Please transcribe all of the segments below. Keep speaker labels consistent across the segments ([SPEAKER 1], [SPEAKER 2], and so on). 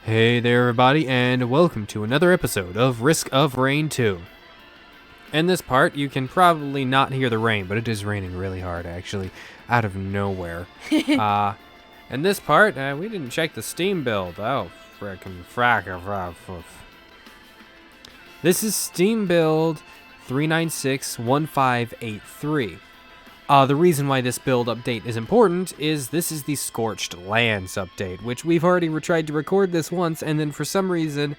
[SPEAKER 1] Hey there everybody, and welcome to another episode of Risk of Rain 2. In this part, you can probably not hear the rain, but it is raining really hard, actually, out of nowhere. In this part, we didn't check the Steam build. Oh, frickin' frack. This is Steam build 3961583. The reason why this build update is important is this is the Scorched Lands update, which we've already tried to record this once, and then for some reason,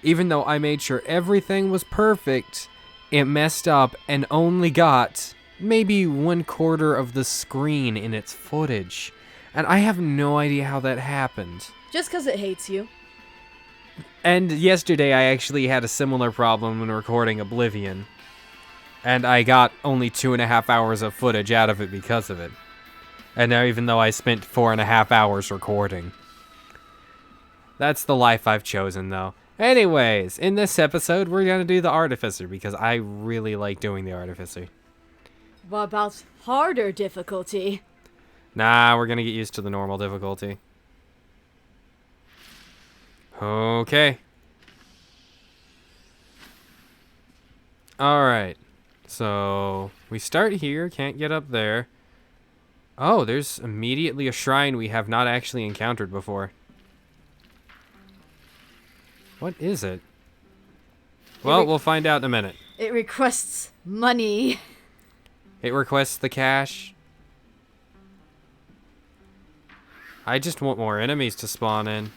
[SPEAKER 1] even though I made sure everything was perfect, it messed up and only got maybe 1/4 of the screen in its footage. And I have no idea how that happened.
[SPEAKER 2] Just because it hates you.
[SPEAKER 1] And yesterday I actually had a similar problem when recording Oblivion. And I got only 2.5 hours of footage out of it because of it. And now, even though I spent 4.5 hours recording. That's the life I've chosen, though. Anyways, in this episode, we're going to do the Artificer, because I really like doing the Artificer.
[SPEAKER 2] What about harder difficulty?
[SPEAKER 1] Nah, we're going to get used to the normal difficulty. Okay. Alright. So, we start here, can't get up there. Oh, there's immediately a shrine we have not actually encountered before. What is it? Well, we'll find out in a minute.
[SPEAKER 2] It requests money.
[SPEAKER 1] It requests the cash. I just want more enemies to spawn in.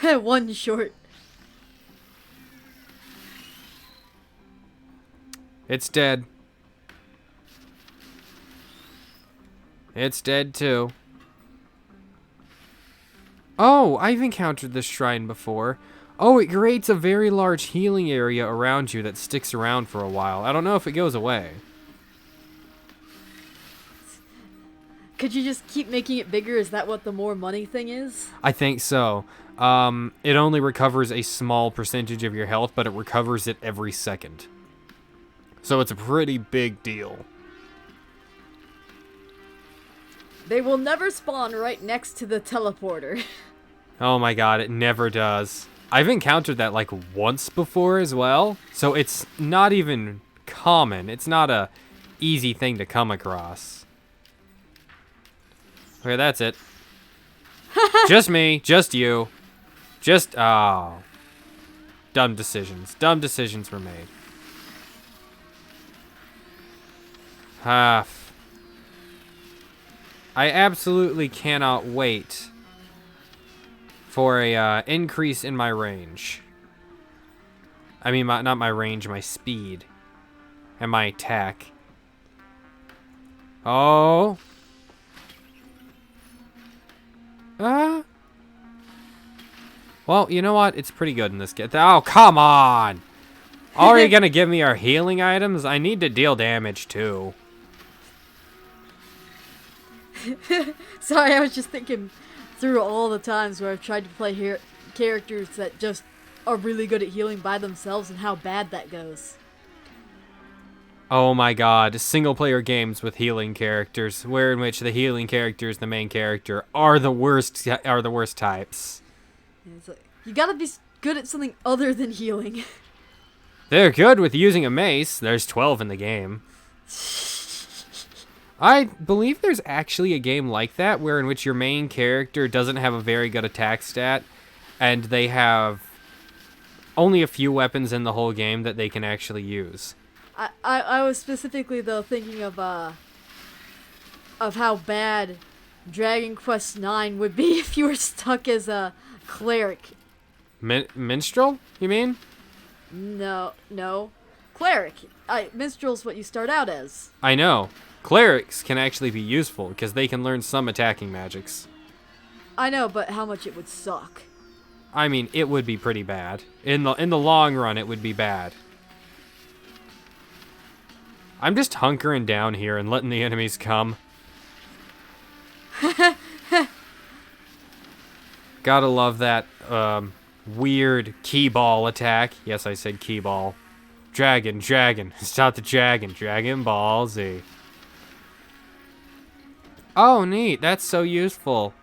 [SPEAKER 2] One short.
[SPEAKER 1] It's dead. It's dead too. Oh, I've encountered this shrine before. Oh, it creates a very large healing area around you that sticks around for a while. I don't know if it goes away.
[SPEAKER 2] Could you just keep making it bigger? Is that what the more money thing is?
[SPEAKER 1] I think so. It only recovers a small percentage of your health, but it recovers it every second. So it's a pretty big deal.
[SPEAKER 2] They will never spawn right next to the teleporter.
[SPEAKER 1] Oh my god, it never does. I've encountered that like once before as well, so it's not even common. It's not a easy thing to come across. Okay, that's it. Just me, just you. Oh. Dumb decisions. Dumb decisions were made. I absolutely cannot wait for a increase in my range. I mean, not my range, my speed. And my attack. Oh. Well, you know what? It's pretty good in this game. Oh, come on! Are you gonna give me our healing items? I need to deal damage, too.
[SPEAKER 2] Sorry, I was just thinking through all the times where I've tried to play characters that just are really good at healing by themselves and how bad that goes.
[SPEAKER 1] Oh my god, single-player games with healing characters, where in which the healing characters, the main character, are the worst types.
[SPEAKER 2] It's like, you gotta be good at something other than healing.
[SPEAKER 1] They're good with using a mace. There's 12 in the game. I believe there's actually a game like that, where in which your main character doesn't have a very good attack stat, and they have only a few weapons in the whole game that they can actually use.
[SPEAKER 2] I was specifically though thinking of how bad Dragon Quest IX would be if you were stuck as a cleric.
[SPEAKER 1] Minstrel, you mean?
[SPEAKER 2] No. Cleric. Minstrel's what you start out as.
[SPEAKER 1] I know. Clerics can actually be useful because they can learn some attacking magics.
[SPEAKER 2] I know, but how much it would suck.
[SPEAKER 1] I mean, it would be pretty bad. In the long run, it would be bad. I'm just hunkering down here and letting the enemies come. Gotta love that weird key ball attack. Yes, I said key ball. Dragon. It's not the dragon. Dragon Ball Z. Oh, neat. That's so useful.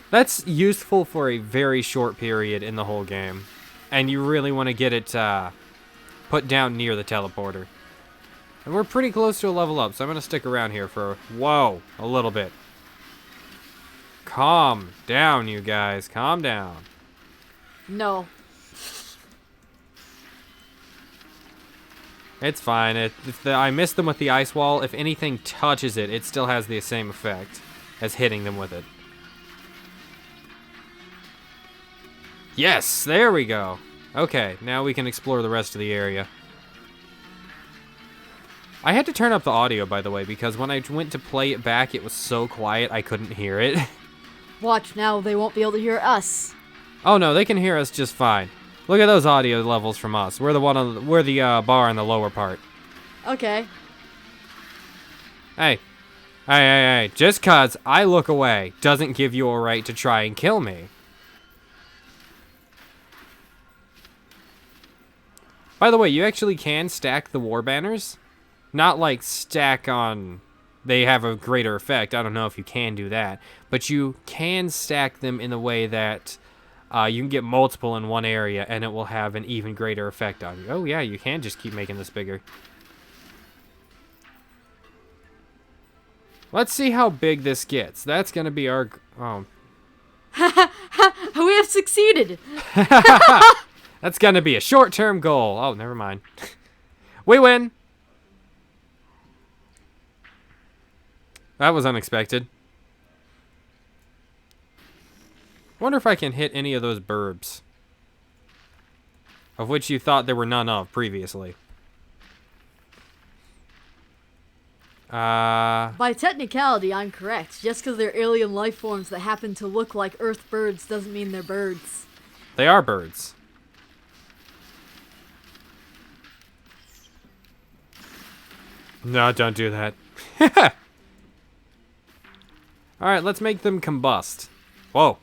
[SPEAKER 1] That's useful for a very short period in the whole game. And you really want to get it put down near the teleporter. And we're pretty close to a level up, so I'm going to stick around here for, whoa, a little bit. Calm down, you guys. Calm down.
[SPEAKER 2] No.
[SPEAKER 1] It's fine. I missed them with the ice wall. If anything touches it, it still has the same effect as hitting them with it. Yes, there we go. Okay, now we can explore the rest of the area. I had to turn up the audio, by the way, because when I went to play it back, it was so quiet I couldn't hear it.
[SPEAKER 2] Watch, now they won't be able to hear us.
[SPEAKER 1] Oh no, they can hear us just fine. Look at those audio levels from us. We're the bar in the lower part.
[SPEAKER 2] Okay.
[SPEAKER 1] Hey. Just 'cause I look away doesn't give you a right to try and kill me. By the way, you actually can stack the war banners. Not like stack on... They have a greater effect. I don't know if you can do that. But you can stack them in the way that you can get multiple in one area and it will have an even greater effect on you. Oh yeah, you can just keep making this bigger. Let's see how big this gets. That's going to be our... Oh.
[SPEAKER 2] We have succeeded.
[SPEAKER 1] That's going to be a short-term goal. Oh, never mind. We win. That was unexpected. Wonder if I can hit any of those burbs. Of which you thought there were none of previously.
[SPEAKER 2] By technicality, I'm correct. Just because they're alien life forms that happen to look like Earth birds doesn't mean they're birds.
[SPEAKER 1] They are birds. No, don't do that. Alright, let's make them combust. Whoa.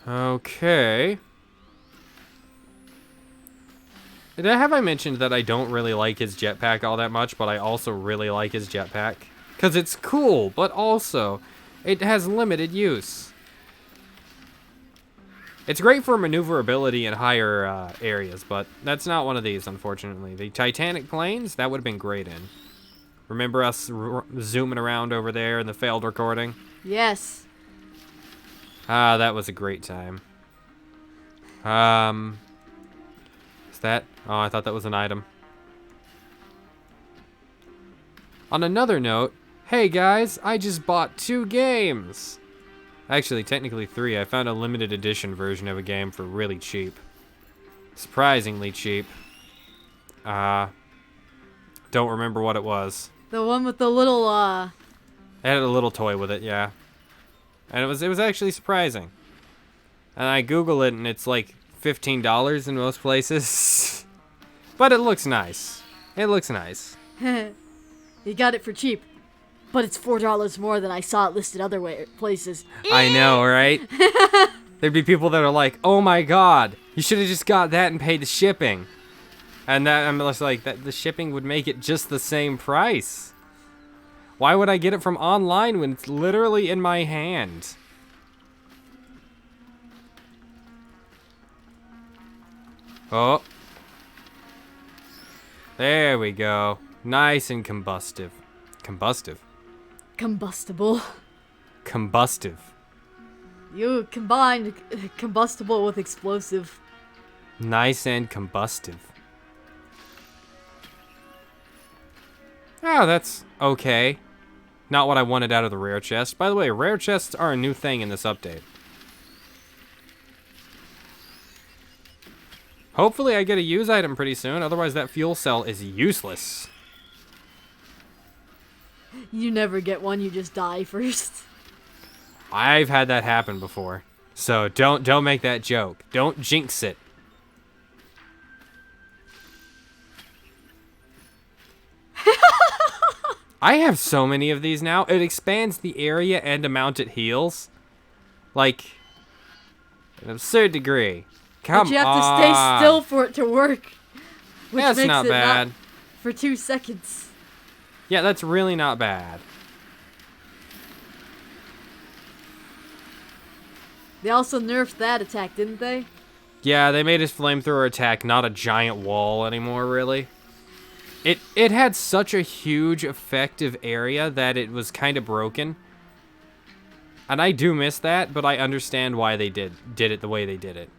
[SPEAKER 1] Okay. Have I mentioned that I don't really like his jetpack all that much, but I also really like his jetpack? Because it's cool, but also it has limited use. It's great for maneuverability in higher areas, but that's not one of these, unfortunately. The Titanic planes, that would have been great in. Remember us zooming around over there in the failed recording?
[SPEAKER 2] Yes.
[SPEAKER 1] Ah, that was a great time. Is that? Oh, I thought that was an item. On another note, hey guys, I just bought 2 games. Actually, technically 3. I found a limited edition version of a game for really cheap. Surprisingly cheap. Don't remember what it was.
[SPEAKER 2] The one with the little,
[SPEAKER 1] It had a little toy with it, yeah. And it was actually surprising. And I Google it and it's like $15 in most places. But it looks nice. It looks nice.
[SPEAKER 2] You got it for cheap. But it's $4 more than I saw it listed other places.
[SPEAKER 1] I know, right? There'd be people that are like, oh my god, you should have just got that and paid the shipping. And that I'm just like, that the shipping would make it just the same price. Why would I get it from online when it's literally in my hand? Oh. There we go. Nice and combustive. Combustive?
[SPEAKER 2] Combustible.
[SPEAKER 1] Combustive.
[SPEAKER 2] You combined combustible with explosive.
[SPEAKER 1] Nice and combustive. Oh, that's okay. Not what I wanted out of the rare chest. By the way, rare chests are a new thing in this update. Hopefully I get a use item pretty soon, otherwise that fuel cell is useless.
[SPEAKER 2] You never get one, you just die first.
[SPEAKER 1] I've had that happen before. So don't make that joke. Don't jinx it. I have so many of these now. It expands the area and amount it heals. Like, an absurd degree. Come on.
[SPEAKER 2] But you have to stay still for it to work. Which
[SPEAKER 1] That's
[SPEAKER 2] makes
[SPEAKER 1] not
[SPEAKER 2] it
[SPEAKER 1] bad.
[SPEAKER 2] for 2 seconds.
[SPEAKER 1] Yeah, that's really not bad.
[SPEAKER 2] They also nerfed that attack, didn't they?
[SPEAKER 1] Yeah, they made his flamethrower attack not a giant wall anymore, really. It had such a huge effective area that it was kind of broken. And I do miss that, but I understand why they did it the way they did it.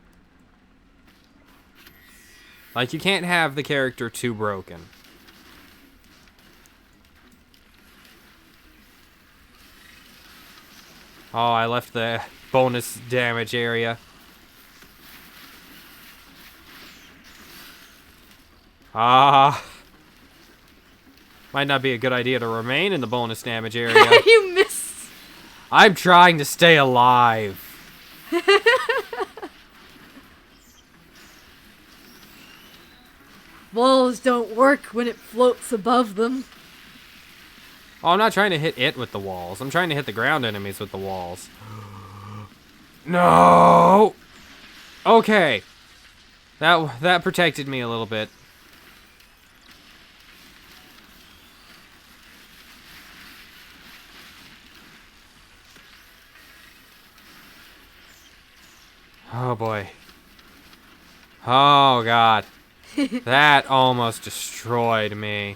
[SPEAKER 1] Like, you can't have the character too broken. Oh, I left the bonus damage area. Ah. Might not be a good idea to remain in the bonus damage area.
[SPEAKER 2] You missed.
[SPEAKER 1] I'm trying to stay alive.
[SPEAKER 2] Walls don't work when it floats above them.
[SPEAKER 1] Oh, I'm not trying to hit it with the walls. I'm trying to hit the ground enemies with the walls. No! Okay. That protected me a little bit. Oh boy. Oh god. That almost destroyed me.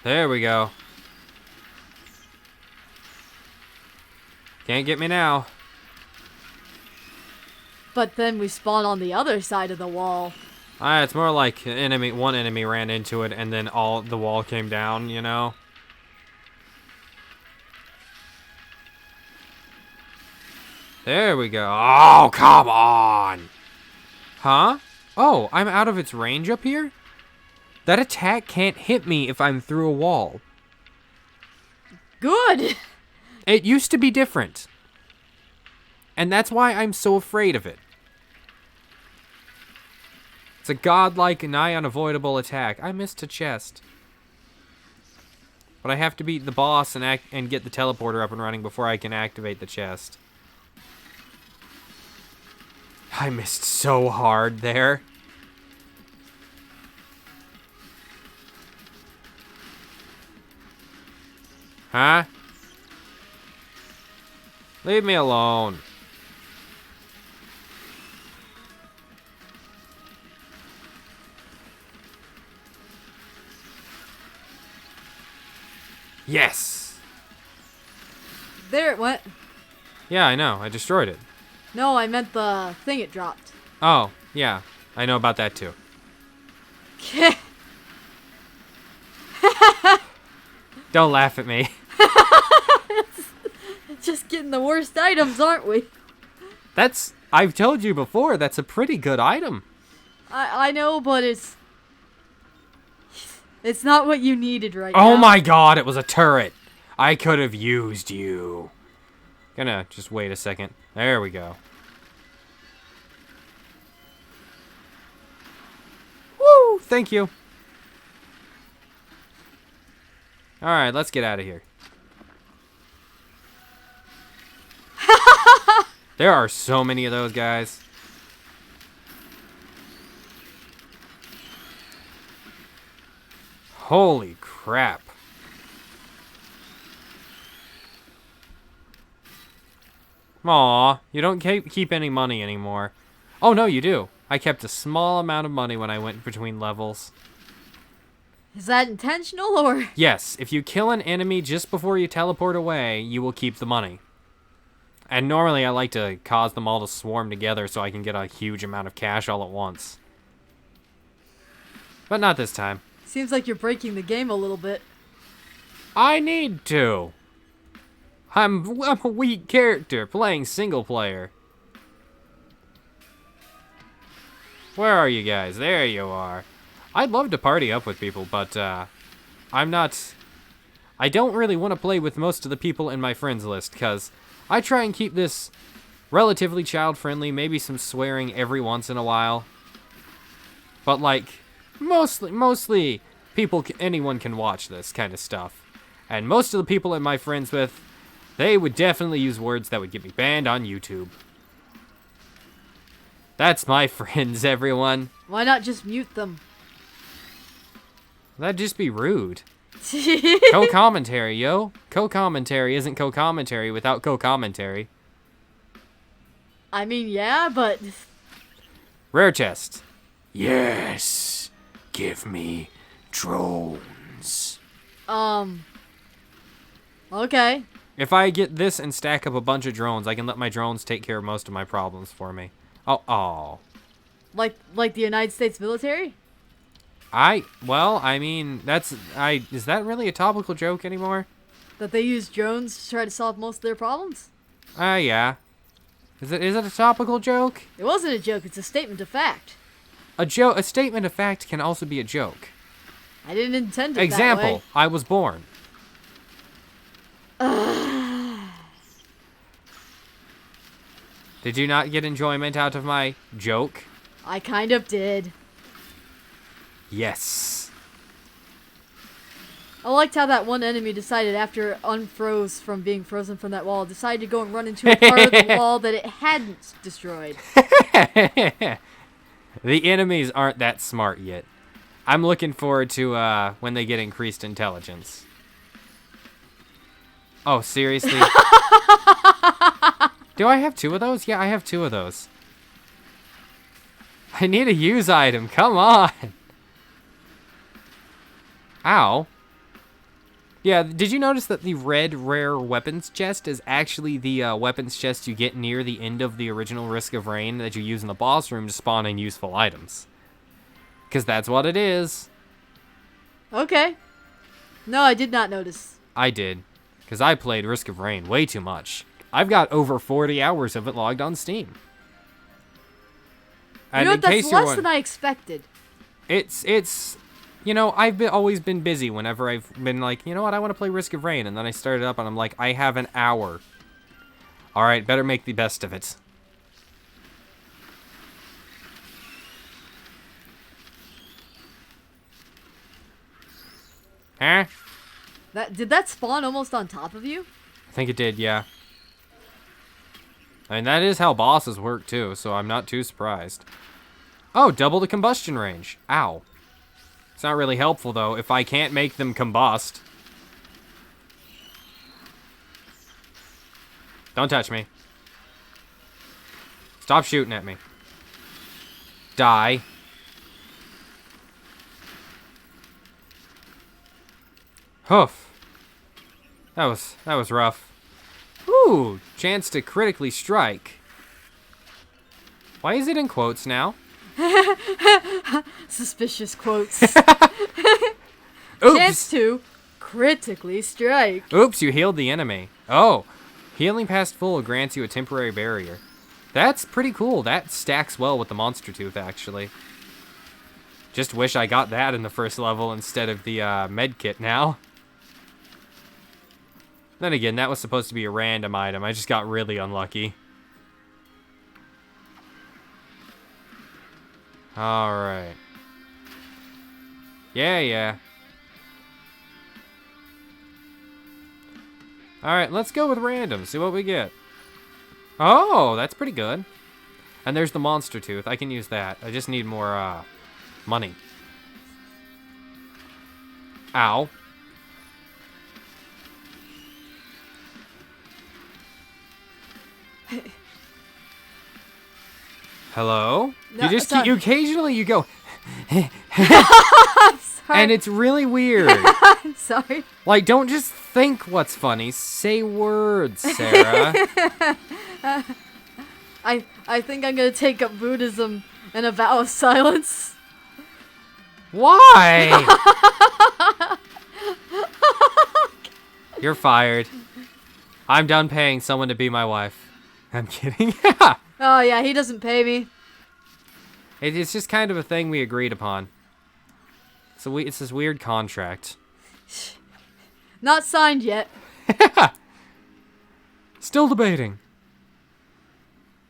[SPEAKER 1] There we go. Can't get me now.
[SPEAKER 2] But then we spawn on the other side of the wall.
[SPEAKER 1] It's more like one enemy ran into it and then all the wall came down, you know? There we go. Oh, come on! Huh? Oh, I'm out of its range up here? That attack can't hit me if I'm through a wall.
[SPEAKER 2] Good!
[SPEAKER 1] It used to be different. And that's why I'm so afraid of it. It's a godlike, nigh unavoidable attack. I missed a chest. But I have to beat the boss and get the teleporter up and running before I can activate the chest. I missed so hard there. Huh? Leave me alone. Yes!
[SPEAKER 2] There it went.
[SPEAKER 1] Yeah, I know. I destroyed it.
[SPEAKER 2] No, I meant the thing it dropped.
[SPEAKER 1] Oh, yeah. I know about that too. Don't laugh at me.
[SPEAKER 2] Just getting the worst items, aren't we?
[SPEAKER 1] I've told you before, that's a pretty good item.
[SPEAKER 2] I know, but it's not what you needed right now.
[SPEAKER 1] Oh my god, it was a turret. I could have used you. Gonna just wait a second. There we go. Woo! Thank you. Alright, let's get out of here. There are so many of those guys. Holy crap. Aw, you don't keep any money anymore. Oh, no, you do. I kept a small amount of money when I went between levels.
[SPEAKER 2] Is that intentional, or?
[SPEAKER 1] Yes, if you kill an enemy just before you teleport away, you will keep the money. And normally I like to cause them all to swarm together so I can get a huge amount of cash all at once. But not this time.
[SPEAKER 2] Seems like you're breaking the game a little bit.
[SPEAKER 1] I need to. I'm a weak character playing single player. Where are you guys? There you are. I'd love to party up with people, but I don't really want to play with most of the people in my friends list, because I try and keep this relatively child-friendly, maybe some swearing every once in a while. But, like, mostly people, anyone can watch this kind of stuff. And most of the people I'm my friends with, they would definitely use words that would get me banned on YouTube. That's my friends, everyone.
[SPEAKER 2] Why not just mute them?
[SPEAKER 1] That'd just be rude. Co-commentary, yo. Co-commentary isn't co-commentary without co-commentary.
[SPEAKER 2] I mean, yeah, but...
[SPEAKER 1] Rare chest. Yes. Give me drones.
[SPEAKER 2] Okay.
[SPEAKER 1] If I get this and stack up a bunch of drones, I can let my drones take care of most of my problems for me. Oh.
[SPEAKER 2] Like the United States military?
[SPEAKER 1] Well, I mean, is that really a topical joke anymore?
[SPEAKER 2] That they use drones to try to solve most of their problems?
[SPEAKER 1] Yeah. Is it a topical joke?
[SPEAKER 2] It wasn't a joke, it's a statement of fact.
[SPEAKER 1] A statement of fact can also be a joke.
[SPEAKER 2] I didn't intend it
[SPEAKER 1] Example,
[SPEAKER 2] that way.
[SPEAKER 1] I was born. Did you not get enjoyment out of my joke?
[SPEAKER 2] I kind of did.
[SPEAKER 1] Yes.
[SPEAKER 2] I liked how that one enemy decided after it unfroze from being frozen from that wall, decided to go and run into a part of the wall that it hadn't destroyed.
[SPEAKER 1] The enemies aren't that smart yet. I'm looking forward to when they get increased intelligence. Oh, seriously? Do I have 2 of those? Yeah, I have 2 of those. I need a use item. Come on. Ow. Yeah, did you notice that the red rare weapons chest is actually the weapons chest you get near the end of the original Risk of Rain that you use in the boss room to spawn in useful items? Because that's what it is.
[SPEAKER 2] Okay. No, I did not notice.
[SPEAKER 1] I did. Because I played Risk of Rain way too much. I've got over 40 hours of it logged on Steam.
[SPEAKER 2] You know what, that's less than I expected.
[SPEAKER 1] It's you know, always been busy whenever I've been like, you know what, I want to play Risk of Rain, and then I started up and I'm like, I have an hour. All right, better make the best of it. Huh?
[SPEAKER 2] Did that spawn almost on top of you?
[SPEAKER 1] I think it did, yeah. I mean, that is how bosses work too, so I'm not too surprised. Oh, double the combustion range. Ow. It's not really helpful, though, if I can't make them combust. Don't touch me. Stop shooting at me. Die. Hoof. That was rough. Ooh, chance to critically strike. Why is it in quotes now?
[SPEAKER 2] Suspicious quotes.
[SPEAKER 1] Oops.
[SPEAKER 2] Chance to critically strike.
[SPEAKER 1] Oops, you healed the enemy. Oh, healing past full grants you a temporary barrier. That's pretty cool. That stacks well with the monster tooth, actually. Just wish I got that in the first level instead of the med kit now. Then again, that was supposed to be a random item. I just got really unlucky. Alright. Yeah. Alright, let's go with random. See what we get. Oh, that's pretty good. And there's the monster tooth. I can use that. I just need more, money. Ow. Hello?
[SPEAKER 2] No,
[SPEAKER 1] you occasionally you go
[SPEAKER 2] I'm sorry.
[SPEAKER 1] and it's really weird.
[SPEAKER 2] I'm sorry.
[SPEAKER 1] Like, don't just think what's funny. Say words, Sarah.
[SPEAKER 2] I think I'm gonna take up Buddhism and a vow of silence.
[SPEAKER 1] Why? You're fired. I'm done paying someone to be my wife. I'm kidding.
[SPEAKER 2] Oh yeah, he doesn't pay me.
[SPEAKER 1] It's just kind of a thing we agreed upon. So it's this weird contract.
[SPEAKER 2] Not signed yet.
[SPEAKER 1] Still debating.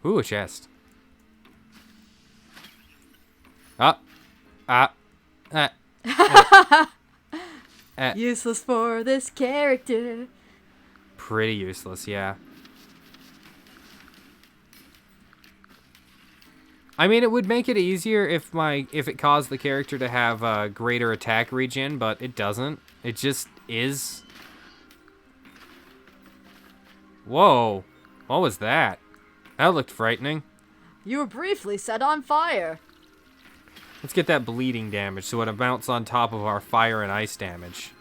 [SPEAKER 1] Ooh, a chest.
[SPEAKER 2] Useless for this character.
[SPEAKER 1] Pretty useless, yeah. I mean, it would make it easier if it caused the character to have a greater attack regen, but it doesn't. It just is. Whoa. What was that? That looked frightening.
[SPEAKER 2] You were briefly set on fire.
[SPEAKER 1] Let's get that bleeding damage so it amounts on top of our fire and ice damage.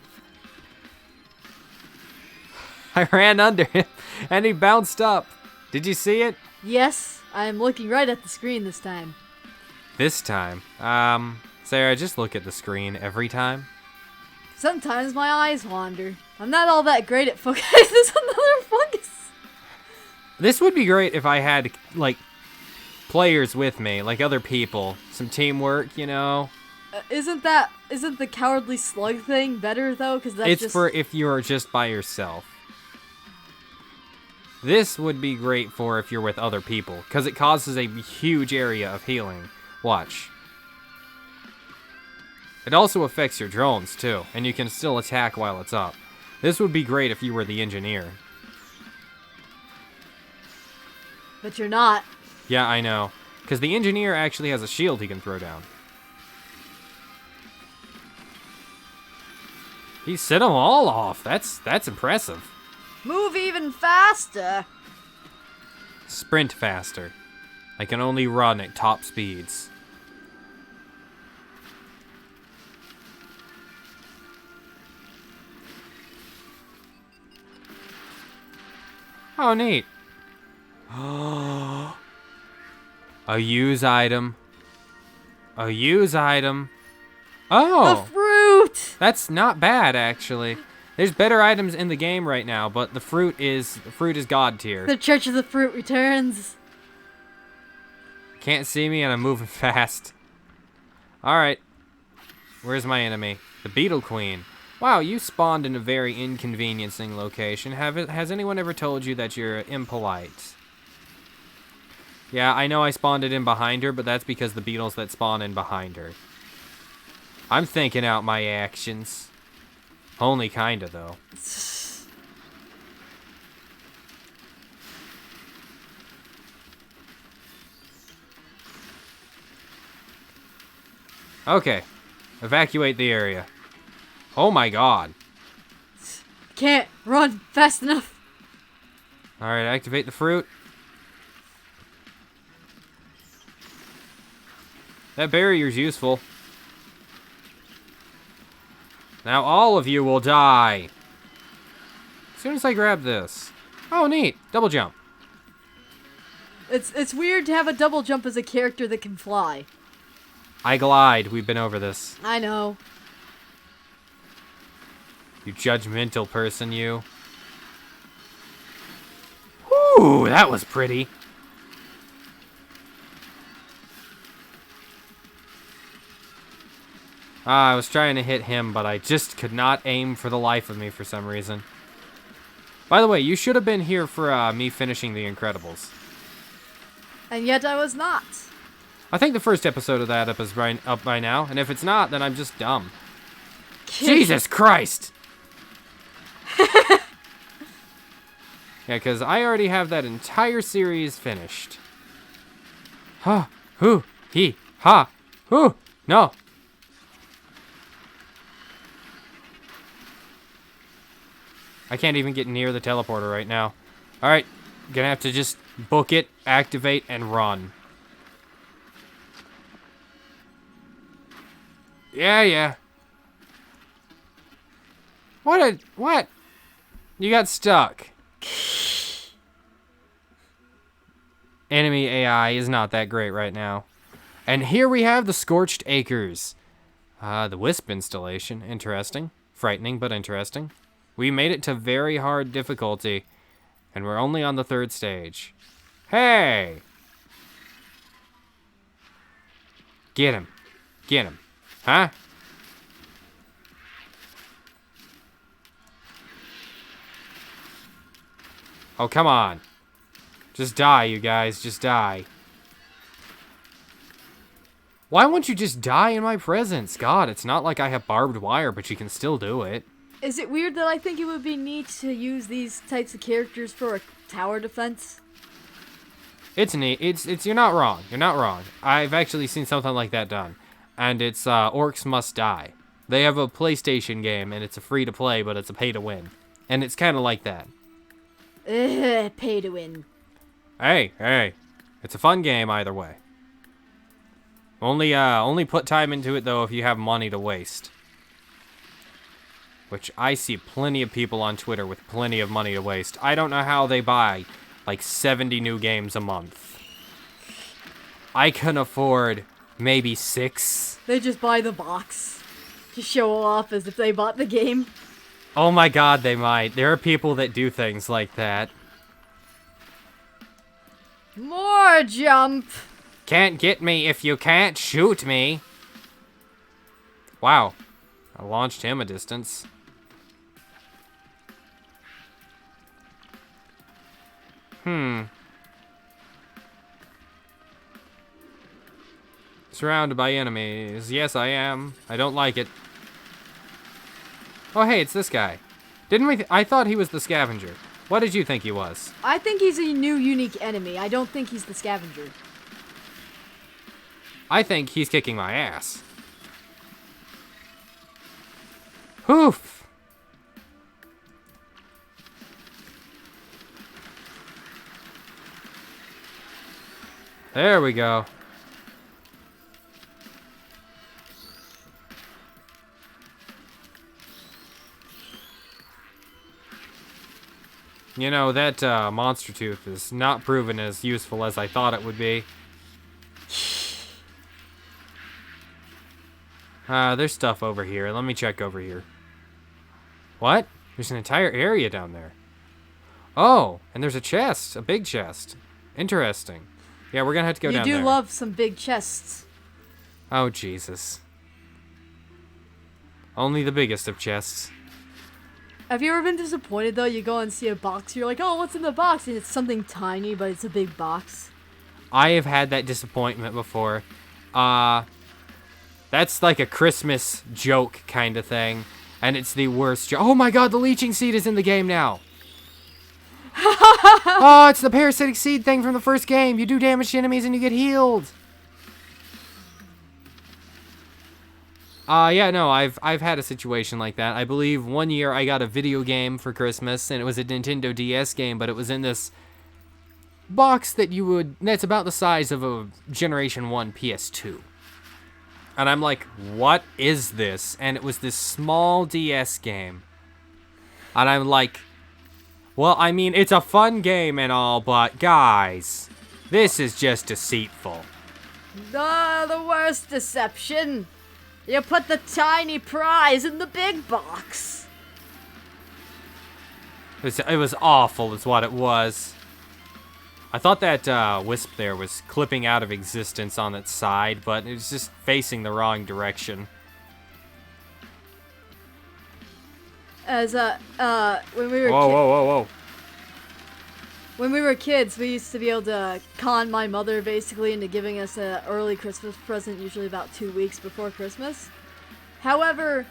[SPEAKER 1] I ran under him, and he bounced up. Did you see it?
[SPEAKER 2] Yes, I am looking right at the screen this time.
[SPEAKER 1] This time? Sarah, just look at the screen every time.
[SPEAKER 2] Sometimes my eyes wander. I'm not all that great at focus. There's another focus.
[SPEAKER 1] This would be great if I had, like, players with me, like other people. Some teamwork, you know?
[SPEAKER 2] Isn't the cowardly slug thing better, though? Because that's
[SPEAKER 1] It's
[SPEAKER 2] just...
[SPEAKER 1] for if you're just by yourself. This would be great for if you're with other people, because it causes a huge area of healing. Watch. It also affects your drones, too, and you can still attack while it's up. This would be great if you were the engineer.
[SPEAKER 2] But you're not.
[SPEAKER 1] Yeah, I know. Because the engineer actually has a shield he can throw down. He set them all off. That's impressive.
[SPEAKER 2] Move even faster.
[SPEAKER 1] Sprint faster. I can only run at top speeds. Oh, neat. A use item. A use item. Oh!
[SPEAKER 2] The fruit!
[SPEAKER 1] That's not bad, actually. There's better items in the game right now, but the fruit is god tier.
[SPEAKER 2] The Church of the Fruit returns.
[SPEAKER 1] Can't see me and I'm moving fast. Alright. Where's my enemy? The Beetle Queen. Wow, you spawned in a very inconveniencing location. Has anyone ever told you that you're impolite? Yeah, I know I spawned it in behind her, but that's because the beetles that spawn in behind her. I'm thinking out my actions. Only kinda, though. Okay. Evacuate the area. Oh my god.
[SPEAKER 2] Can't run fast enough.
[SPEAKER 1] Alright, activate the fruit. That barrier's useful. Now all of you will die. As soon as I grab this. Oh, neat. Double jump.
[SPEAKER 2] It's weird to have a double jump as a character that can fly.
[SPEAKER 1] I glide. We've been over this.
[SPEAKER 2] I know.
[SPEAKER 1] You judgmental person, you. Ooh, that was pretty. I was trying to hit him, but I just could not aim for the life of me for some reason. By the way, you should have been here for me finishing The Incredibles.
[SPEAKER 2] And yet I was not.
[SPEAKER 1] I think the first episode of that is up by now, and if it's not, then I'm just dumb. Jesus Christ! Yeah, because I already have that entire series finished. Ha, hoo, he, ha, hoo, no. I can't even get near the teleporter right now. Alright, gonna have to just book it, activate, and run. Yeah. What? You got stuck. Enemy AI is not that great right now. And here we have the Scorched Acres. The Wisp installation. Interesting. Frightening, but interesting. We made it to very hard difficulty. And we're only on the 3rd stage. Hey! Get him. Get him. Huh? Oh, come on. Just die, you guys. Just die. Why won't you just die in my presence? God, it's not like I have barbed wire, but you can still do it.
[SPEAKER 2] Is it weird that I think it would be neat to use these types of characters for a tower defense?
[SPEAKER 1] It's neat. It's you're not wrong. You're not wrong. I've actually seen something like that done. And it's Orcs Must Die. They have a PlayStation game and it's a free to play, but it's a pay to win. And it's kind of like that.
[SPEAKER 2] Pay to win.
[SPEAKER 1] Hey. It's a fun game either way. Only put time into it though if you have money to waste. Which I see plenty of people on Twitter with plenty of money to waste. I don't know how they buy like 70 new games a month. I can afford maybe 6.
[SPEAKER 2] They just buy the box to show off as if they bought the game.
[SPEAKER 1] Oh my god, they might. There are people that do things like that.
[SPEAKER 2] More jump.
[SPEAKER 1] Can't get me if you can't shoot me. Wow. I launched him a distance. Surrounded by enemies. Yes, I am. I don't like it. Oh, hey, it's this guy. Didn't we... I thought he was the scavenger. What did you think he was?
[SPEAKER 2] I think he's a new unique enemy. I don't think he's the scavenger.
[SPEAKER 1] I think he's kicking my ass. Hoof! There we go. You know, that monster tooth is not proven as useful as I thought it would be. There's stuff over here. Let me check over here. What? There's an entire area down there. Oh, and there's a chest. A big chest. Interesting. Yeah, we're gonna have to go down there.
[SPEAKER 2] You do love some big chests.
[SPEAKER 1] Oh, Jesus. Only the biggest of chests.
[SPEAKER 2] Have you ever been disappointed, though? You go and see a box, you're like, oh, what's in the box? And it's something tiny, but it's a big box.
[SPEAKER 1] I have had that disappointment before. That's like a Christmas joke kind of thing. And it's the worst joke. Oh my god, the leeching seed is in the game now. Oh, it's the parasitic seed thing from the first game. You do damage to enemies and you get healed. Yeah, no, I've had a situation like that. I believe one year I got a video game for Christmas, and it was a Nintendo DS game, but it was in this box that's about the size of a Generation 1 PS2. And I'm like, what is this? And it was this small DS game. And I'm like, well, I mean, it's a fun game and all, but guys, this is just deceitful.
[SPEAKER 2] The worst deception. You put the tiny prize in the big box.
[SPEAKER 1] It was awful is what it was. I thought that wisp there was clipping out of existence on its side, but it was just facing the wrong direction.
[SPEAKER 2] As when we were
[SPEAKER 1] Whoa.
[SPEAKER 2] When we were kids, we used to be able to con my mother basically into giving us an early Christmas present, usually about 2 weeks before Christmas. However,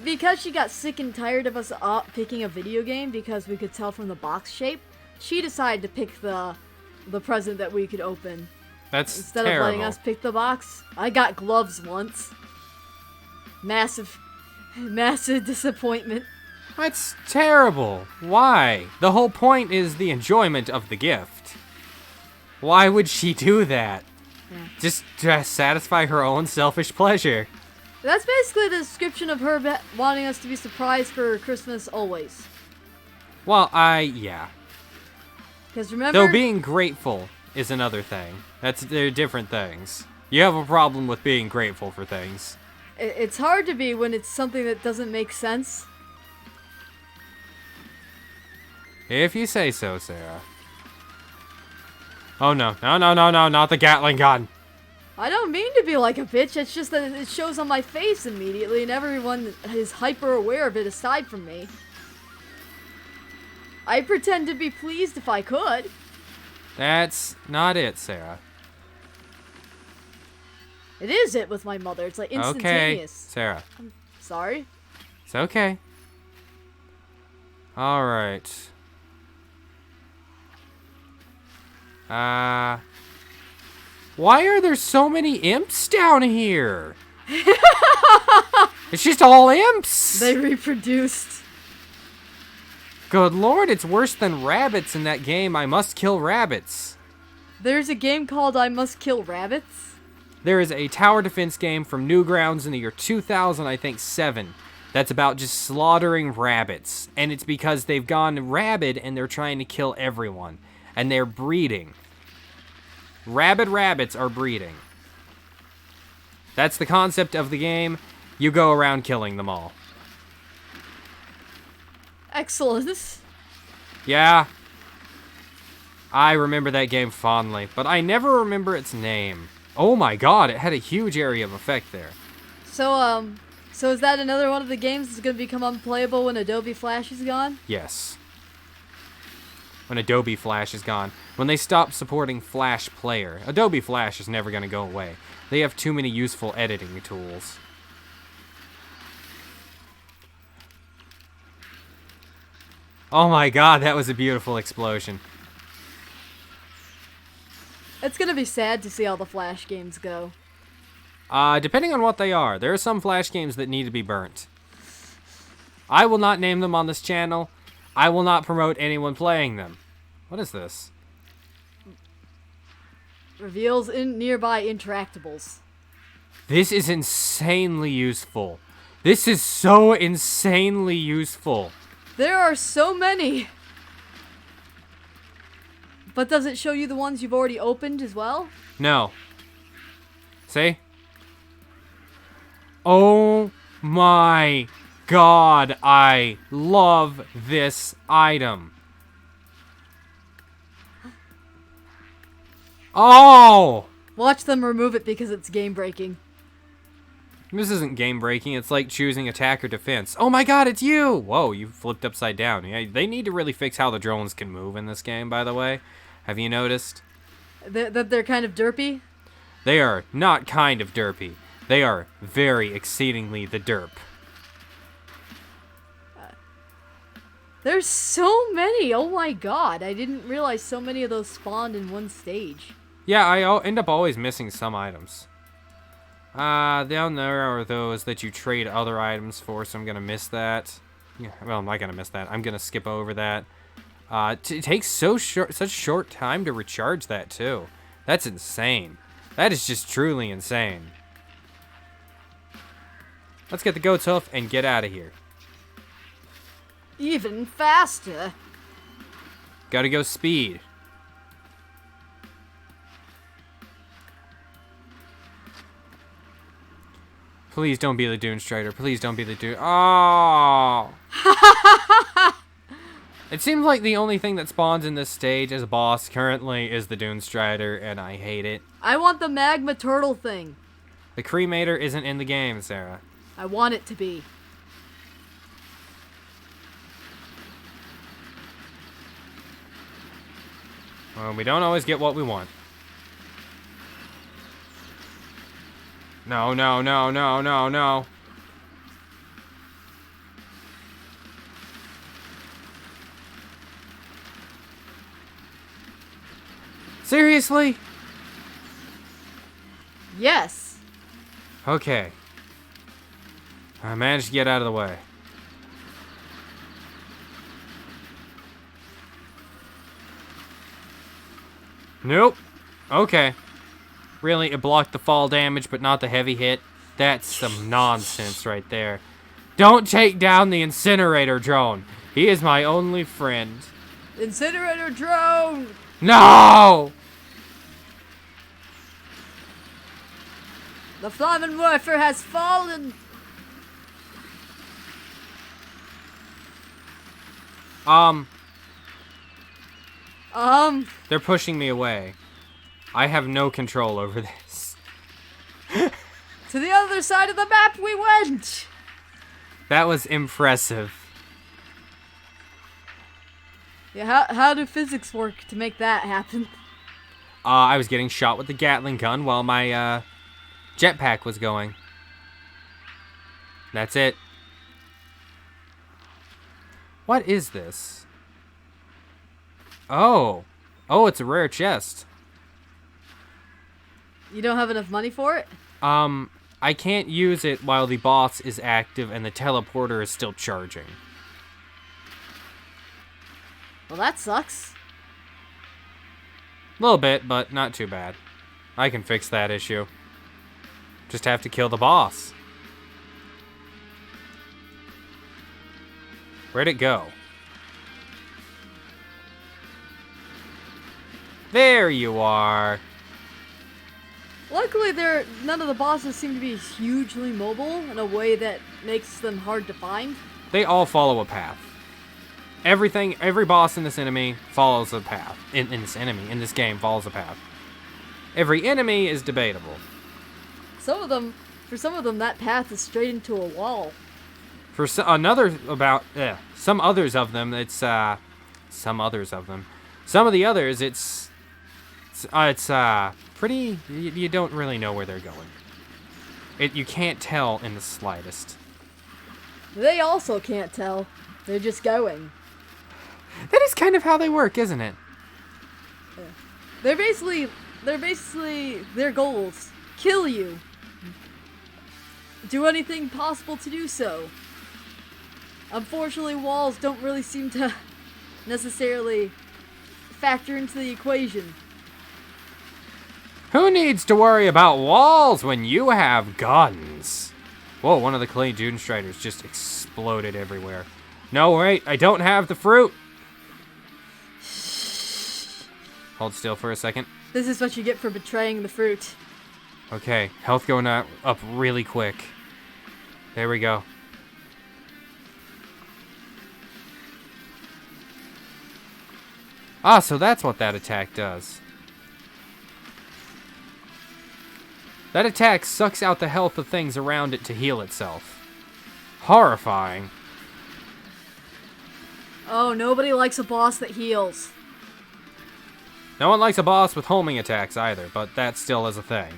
[SPEAKER 2] because she got sick and tired of us picking a video game because we could tell from the box shape, she decided to pick the present that we could open.
[SPEAKER 1] That's
[SPEAKER 2] Instead
[SPEAKER 1] terrible.
[SPEAKER 2] of letting us pick the box. I got gloves once. Massive disappointment.
[SPEAKER 1] That's terrible. Why? The whole point is the enjoyment of the gift. Why would she do that?
[SPEAKER 2] Yeah.
[SPEAKER 1] Just to satisfy her own selfish pleasure.
[SPEAKER 2] That's basically the description of her wanting us to be surprised for Christmas always.
[SPEAKER 1] Well, yeah.
[SPEAKER 2] Because remember...
[SPEAKER 1] Though being grateful is another thing. They're different things. You have a problem with being grateful for things.
[SPEAKER 2] It's hard to be when it's something that doesn't make sense.
[SPEAKER 1] If you say so, Sarah. Oh no, not the Gatling gun.
[SPEAKER 2] I don't mean to be like a bitch, it's just that it shows on my face immediately and everyone is hyper aware of it aside from me. I pretend to be pleased if I could.
[SPEAKER 1] That's not it, Sarah.
[SPEAKER 2] It is it with my mother, it's like instantaneous.
[SPEAKER 1] Okay, Sarah.
[SPEAKER 2] I'm sorry.
[SPEAKER 1] It's okay. Alright. Why are there so many imps down here? It's just all imps.
[SPEAKER 2] They reproduced.
[SPEAKER 1] Good lord, it's worse than rabbits in that game. I Must Kill Rabbits.
[SPEAKER 2] There's a game called I Must Kill Rabbits?
[SPEAKER 1] There is a tower defense game from Newgrounds in the year 2000, I think 7, that's about just slaughtering rabbits. And it's because they've gone rabid and they're trying to kill everyone. And they're breeding. Rabid rabbits are breeding. That's the concept of the game. You go around killing them all.
[SPEAKER 2] Excellent.
[SPEAKER 1] Yeah. I remember that game fondly, but I never remember its name. Oh my god, it had a huge area of effect there.
[SPEAKER 2] So is that another one of the games that's going to become unplayable when Adobe Flash is gone?
[SPEAKER 1] Yes. When Adobe Flash is gone. When they stop supporting Flash Player. Adobe Flash is never going to go away. They have too many useful editing tools. Oh my god, that was a beautiful explosion.
[SPEAKER 2] It's going to be sad to see how the Flash games go.
[SPEAKER 1] Depending on what they are. There are some Flash games that need to be burnt. I will not name them on this channel. I will not promote anyone playing them. What is this?
[SPEAKER 2] Reveals in nearby interactables.
[SPEAKER 1] This is insanely useful. This is so insanely useful.
[SPEAKER 2] There are so many. But does it show you the ones you've already opened as well?
[SPEAKER 1] No. See? Oh my god, I love this item. Oh!
[SPEAKER 2] Watch them remove it because it's game breaking.
[SPEAKER 1] This isn't game breaking, it's like choosing attack or defense. Oh my god, it's you! Whoa, you flipped upside down. Yeah, they need to really fix how the drones can move in this game, by the way. Have you noticed?
[SPEAKER 2] That they're kind of derpy?
[SPEAKER 1] They are not kind of derpy. They are very exceedingly the derp.
[SPEAKER 2] There's so many! Oh my god, I didn't realize so many of those spawned in one stage.
[SPEAKER 1] Yeah, I end up always missing some items. Down there are those that you trade other items for, so I'm gonna miss that. Yeah, well, I'm not gonna miss that. I'm gonna skip over that. It takes such short time to recharge that, too. That's insane. That is just truly insane. Let's get the goat's hoof and get out of here.
[SPEAKER 2] Even faster.
[SPEAKER 1] Gotta go speed. Please don't be the Dune Strider. Please don't be the Dune. Oh! It seems like the only thing that spawns in this stage as a boss currently is the Dune Strider, and I hate it.
[SPEAKER 2] I want the magma turtle thing.
[SPEAKER 1] The Cremator isn't in the game, Sarah.
[SPEAKER 2] I want it to be.
[SPEAKER 1] Well, we don't always get what we want. No, no, no, no, no, no. Seriously?
[SPEAKER 2] Yes.
[SPEAKER 1] Okay. I managed to get out of the way. Nope. Okay. Really, it blocked the fall damage, but not the heavy hit. That's some nonsense right there. Don't take down the incinerator drone. He is my only friend.
[SPEAKER 2] Incinerator drone!
[SPEAKER 1] No!
[SPEAKER 2] The Flammenwerfer has fallen!
[SPEAKER 1] They're pushing me away. I have no control over this.
[SPEAKER 2] To the other side of the map we went!
[SPEAKER 1] That was impressive.
[SPEAKER 2] Yeah, how do physics work to make that happen?
[SPEAKER 1] I was getting shot with the Gatling gun while my, jetpack was going. That's it. What is this? Oh. Oh, it's a rare chest.
[SPEAKER 2] You don't have enough money for it?
[SPEAKER 1] I can't use it while the boss is active and the teleporter is still charging.
[SPEAKER 2] Well, that sucks.
[SPEAKER 1] A little bit, but not too bad. I can fix that issue. Just have to kill the boss. Where'd it go? There you are.
[SPEAKER 2] Luckily, none of the bosses seem to be hugely mobile in a way that makes them hard to find.
[SPEAKER 1] They all follow a path. Every boss in this enemy follows a path. In this game, follows a path. Every enemy is debatable.
[SPEAKER 2] For some of them, that path is straight into a wall.
[SPEAKER 1] For some others of them, it's some of the others, it's pretty. You don't really know where they're going. You can't tell in the slightest.
[SPEAKER 2] They also can't tell. They're just going.
[SPEAKER 1] That is kind of how they work, isn't it?
[SPEAKER 2] Yeah. They're basically their goals. Kill you. Do anything possible to do so. Unfortunately, walls don't really seem to necessarily factor into the equation.
[SPEAKER 1] Who needs to worry about walls when you have guns? Whoa, one of the clay Dune Striders just exploded everywhere. No, wait, I don't have the fruit. Hold still for a second.
[SPEAKER 2] This is what you get for betraying the fruit.
[SPEAKER 1] Okay, health going up really quick. There we go. Ah, so that's what that attack does. That attack sucks out the health of things around it to heal itself. Horrifying.
[SPEAKER 2] Oh, nobody likes a boss that heals.
[SPEAKER 1] No one likes a boss with homing attacks either, but that still is a thing.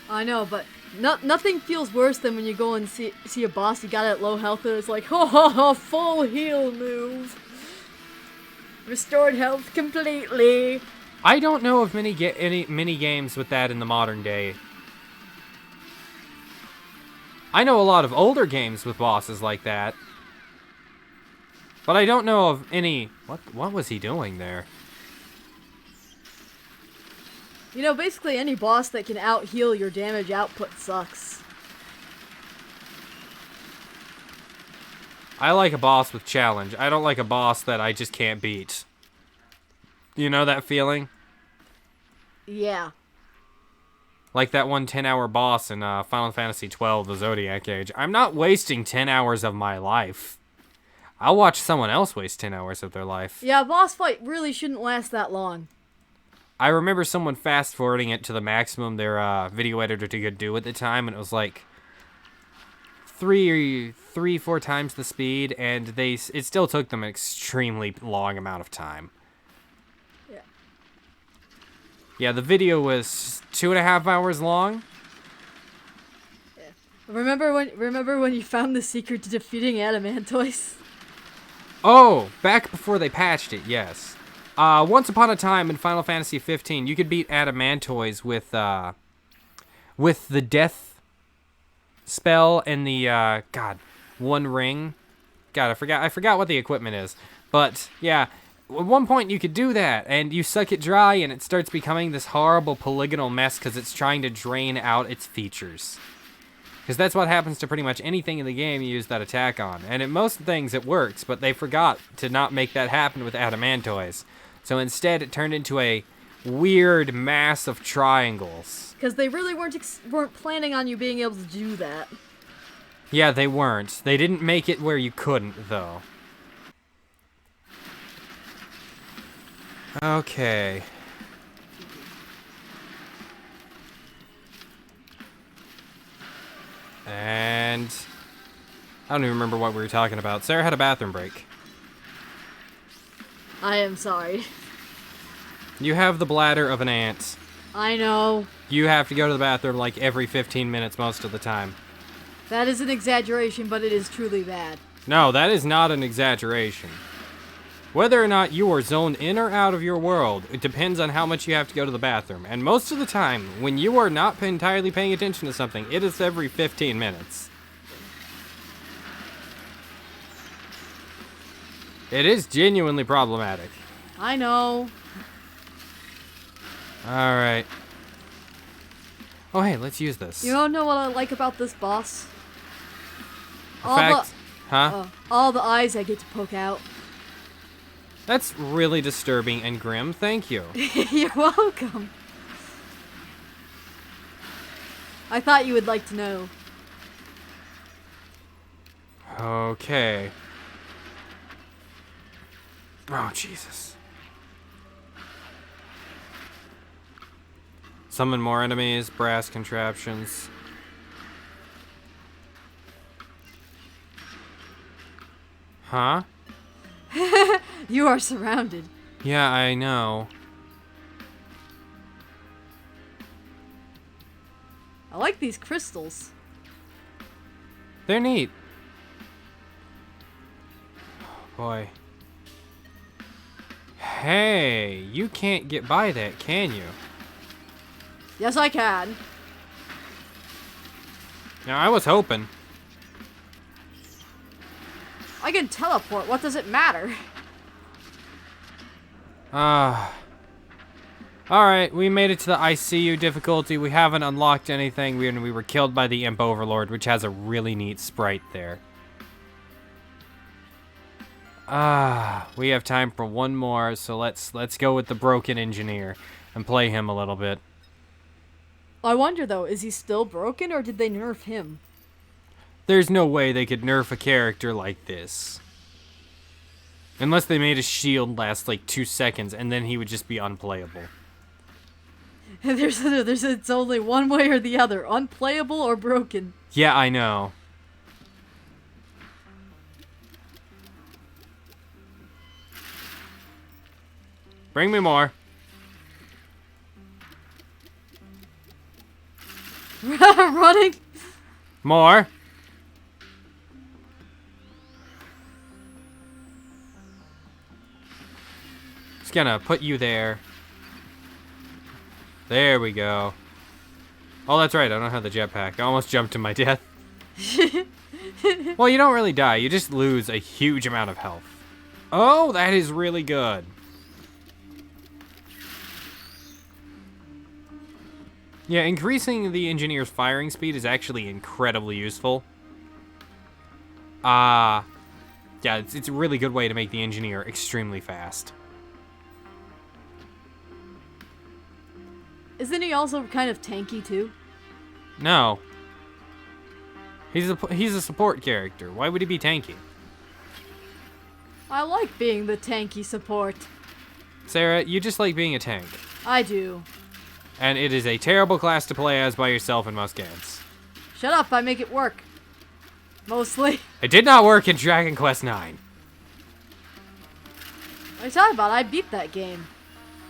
[SPEAKER 2] I know, but nothing feels worse than when you go and see a boss you got at low health and it's like, ho ho ho, full heal move. Restored health completely.
[SPEAKER 1] I don't know of any mini games with that in the modern day. I know a lot of older games with bosses like that. But I don't know of any... What was he doing there?
[SPEAKER 2] You know, basically any boss that can out-heal your damage output sucks.
[SPEAKER 1] I like a boss with challenge. I don't like a boss that I just can't beat. You know that feeling?
[SPEAKER 2] Yeah.
[SPEAKER 1] Like that one 10-hour boss in Final Fantasy XII, the Zodiac Age. I'm not wasting 10 hours of my life. I'll watch someone else waste 10 hours of their life.
[SPEAKER 2] Yeah, a boss fight really shouldn't last that long.
[SPEAKER 1] I remember someone fast-forwarding it to the maximum their video editor could do at the time, and it was like four times the speed, and it still took them an extremely long amount of time.
[SPEAKER 2] Yeah.
[SPEAKER 1] Yeah, the video was 2.5 hours long.
[SPEAKER 2] Yeah. Remember when you found the secret to defeating Adamantoise?
[SPEAKER 1] Oh, back before they patched it, yes. Once upon a time in Final Fantasy 15, you could beat Adamantoise with the death spell and the one ring. God, I forgot what the equipment is. But yeah, at one point you could do that, and you suck it dry, and it starts becoming this horrible polygonal mess because it's trying to drain out its features. Because that's what happens to pretty much anything in the game you use that attack on. And in most things it works, but they forgot to not make that happen with Adamantoise. So instead it turned into a weird mass of triangles.
[SPEAKER 2] Because they really weren't planning on you being able to do that.
[SPEAKER 1] Yeah, they weren't. They didn't make it where you couldn't, though. Okay. And I don't even remember what we were talking about. Sarah had a bathroom break.
[SPEAKER 2] I am sorry.
[SPEAKER 1] You have the bladder of an ant.
[SPEAKER 2] I know.
[SPEAKER 1] You have to go to the bathroom like every 15 minutes most of the time.
[SPEAKER 2] That is an exaggeration, but it is truly bad.
[SPEAKER 1] No, that is not an exaggeration. Whether or not you are zoned in or out of your world, it depends on how much you have to go to the bathroom. And most of the time, when you are not entirely paying attention to something, it is every 15 minutes. It is genuinely problematic.
[SPEAKER 2] I know.
[SPEAKER 1] Alright. Oh, hey, let's use this.
[SPEAKER 2] You don't know what I like about this boss?
[SPEAKER 1] All
[SPEAKER 2] the eyes I get to poke out.
[SPEAKER 1] That's really disturbing and grim. Thank you.
[SPEAKER 2] You're welcome. I thought you would like to know.
[SPEAKER 1] Okay. Oh, Jesus. Summon more enemies, brass contraptions. Huh?
[SPEAKER 2] You are surrounded.
[SPEAKER 1] Yeah, I know.
[SPEAKER 2] I like these crystals.
[SPEAKER 1] They're neat. Boy. Hey, you can't get by that, can you?
[SPEAKER 2] Yes, I can.
[SPEAKER 1] Now, I was hoping.
[SPEAKER 2] I can teleport. What does it matter?
[SPEAKER 1] Alright, we made it to the ICU difficulty. We haven't unlocked anything. We were killed by the Imp Overlord, which has a really neat sprite there. We have time for one more, so let's go with the Broken Engineer and play him a little bit.
[SPEAKER 2] I wonder, though, is he still broken, or did they nerf him?
[SPEAKER 1] There's no way they could nerf a character like this. Unless they made his shield last like 2 seconds, and then he would just be unplayable.
[SPEAKER 2] It's only one way or the other, unplayable or broken.
[SPEAKER 1] Yeah, I know. Bring me more.
[SPEAKER 2] Running.
[SPEAKER 1] More. Just gonna put you there. There we go. Oh, that's right. I don't have the jetpack. I almost jumped to my death. Well, you don't really die. You just lose a huge amount of health. Oh, that is really good. Yeah, increasing the engineer's firing speed is actually incredibly useful. Yeah, it's a really good way to make the engineer extremely fast.
[SPEAKER 2] Isn't he also kind of tanky too?
[SPEAKER 1] No. He's a support character. Why would he be tanky?
[SPEAKER 2] I like being the tanky support.
[SPEAKER 1] Sarah, you just like being a tank.
[SPEAKER 2] I do.
[SPEAKER 1] And it is a terrible class to play as by yourself in most games.
[SPEAKER 2] Shut up, I make it work. Mostly.
[SPEAKER 1] It did not work in Dragon Quest IX.
[SPEAKER 2] What are you talking about? I beat that game.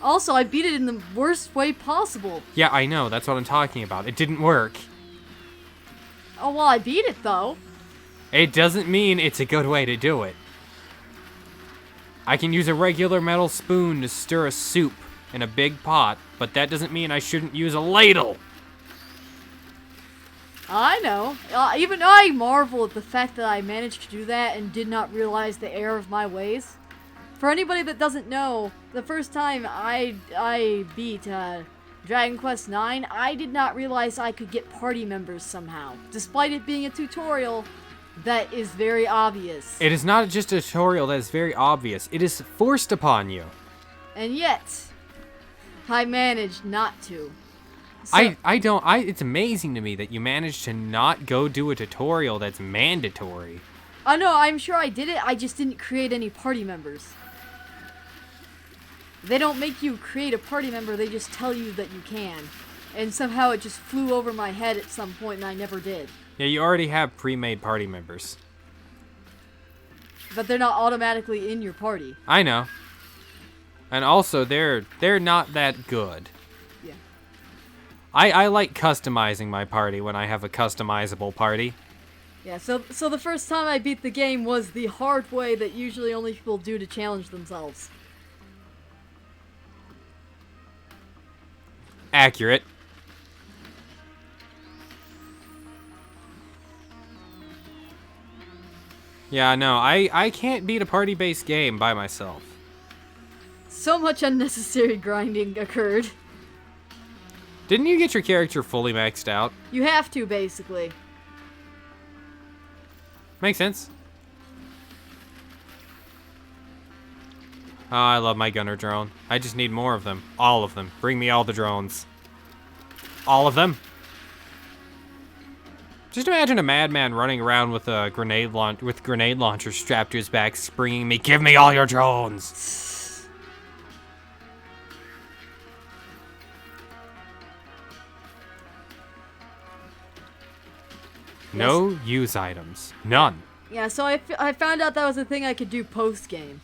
[SPEAKER 2] Also, I beat it in the worst way possible.
[SPEAKER 1] Yeah, I know. That's what I'm talking about. It didn't work.
[SPEAKER 2] Oh, well, I beat it, though.
[SPEAKER 1] It doesn't mean it's a good way to do it. I can use a regular metal spoon to stir a soup in a big pot, but that doesn't mean I shouldn't use a ladle.
[SPEAKER 2] I know. Even I marvel at the fact that I managed to do that and did not realize the error of my ways. For anybody that doesn't know, the first time I beat Dragon Quest IX, I did not realize I could get party members somehow. Despite it being a tutorial, that is very obvious.
[SPEAKER 1] It is not just a tutorial that is very obvious. It is forced upon you.
[SPEAKER 2] And yet, I managed not to. So,
[SPEAKER 1] it's amazing to me that you managed to not go do a tutorial that's mandatory.
[SPEAKER 2] I know, I'm sure I did it, I just didn't create any party members. They don't make you create a party member, they just tell you that you can. And somehow it just flew over my head at some point and I never did.
[SPEAKER 1] Yeah, you already have pre-made party members.
[SPEAKER 2] But they're not automatically in your party.
[SPEAKER 1] I know. And also, they're not that good.
[SPEAKER 2] Yeah.
[SPEAKER 1] I like customizing my party when I have a customizable party.
[SPEAKER 2] Yeah, so the first time I beat the game was the hard way that usually only people do to challenge themselves.
[SPEAKER 1] Accurate. Yeah, no, I can't beat a party-based game by myself.
[SPEAKER 2] So much unnecessary grinding occurred.
[SPEAKER 1] Didn't you get your character fully maxed out?
[SPEAKER 2] You have to, basically.
[SPEAKER 1] Makes sense. Oh, I love my gunner drone. I just need more of them. All of them. Bring me all the drones. All of them. Just imagine a madman running around with a grenade launcher strapped to his back, springing me, "Give me all your drones!" No use items. None.
[SPEAKER 2] Yeah, so I found out that was a thing I could do post-game.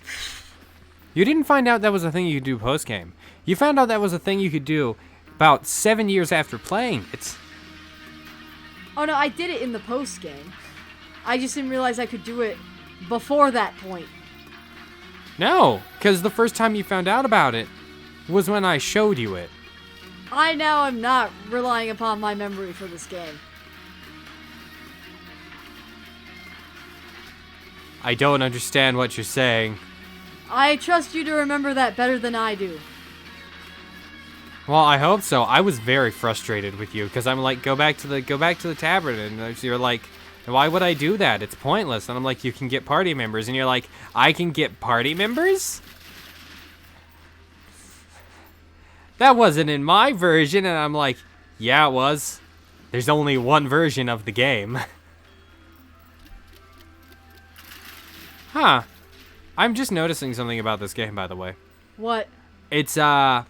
[SPEAKER 1] You didn't find out that was a thing you could do post-game. You found out that was a thing you could do about 7 years after playing it.
[SPEAKER 2] Oh no, I did it in the post-game. I just didn't realize I could do it before that point.
[SPEAKER 1] No, because the first time you found out about it was when I showed you it.
[SPEAKER 2] I now am not relying upon my memory for this game.
[SPEAKER 1] I don't understand what you're saying.
[SPEAKER 2] I trust you to remember that better than I do.
[SPEAKER 1] Well, I hope so. I was very frustrated with you because I'm like, go back to the tavern, and you're like, why would I do that? It's pointless. And I'm like, you can get party members, and you're like, I can get party members? That wasn't in my version, and I'm like, yeah, it was. There's only one version of the game. Huh. I'm just noticing something about this game, by the way.
[SPEAKER 2] What?
[SPEAKER 1] It's, your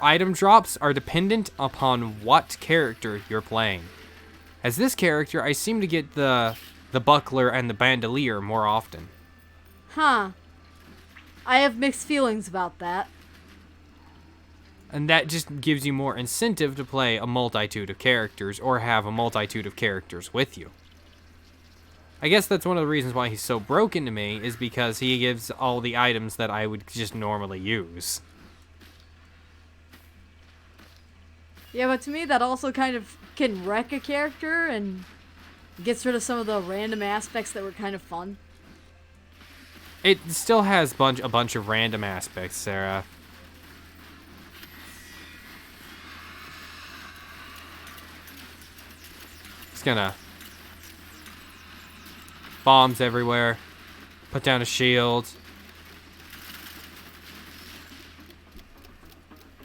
[SPEAKER 1] item drops are dependent upon what character you're playing. As this character, I seem to get the buckler and the bandolier more often.
[SPEAKER 2] Huh. I have mixed feelings about that.
[SPEAKER 1] And that just gives you more incentive to play a multitude of characters or have a multitude of characters with you. I guess that's one of the reasons why he's so broken to me, is because he gives all the items that I would just normally use.
[SPEAKER 2] Yeah, but to me that also kind of can wreck a character and gets rid of some of the random aspects that were kind of fun.
[SPEAKER 1] It still has a bunch of random aspects, Sarah. Just gonna... bombs everywhere. Put down a shield.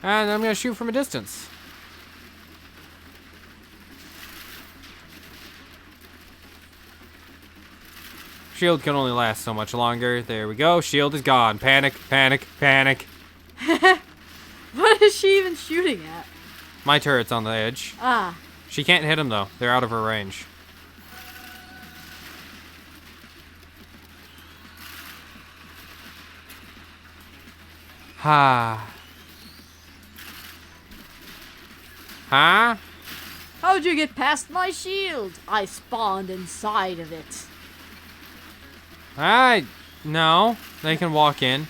[SPEAKER 1] And I'm gonna shoot from a distance. Shield can only last so much longer. There we go. Shield is gone. Panic, panic, panic.
[SPEAKER 2] What is she even shooting at?
[SPEAKER 1] My turret's on the edge.
[SPEAKER 2] Ah.
[SPEAKER 1] She can't hit him, though. They're out of her range. Ha. Huh?
[SPEAKER 2] How'd you get past my shield? I spawned inside of it.
[SPEAKER 1] No. They can walk in.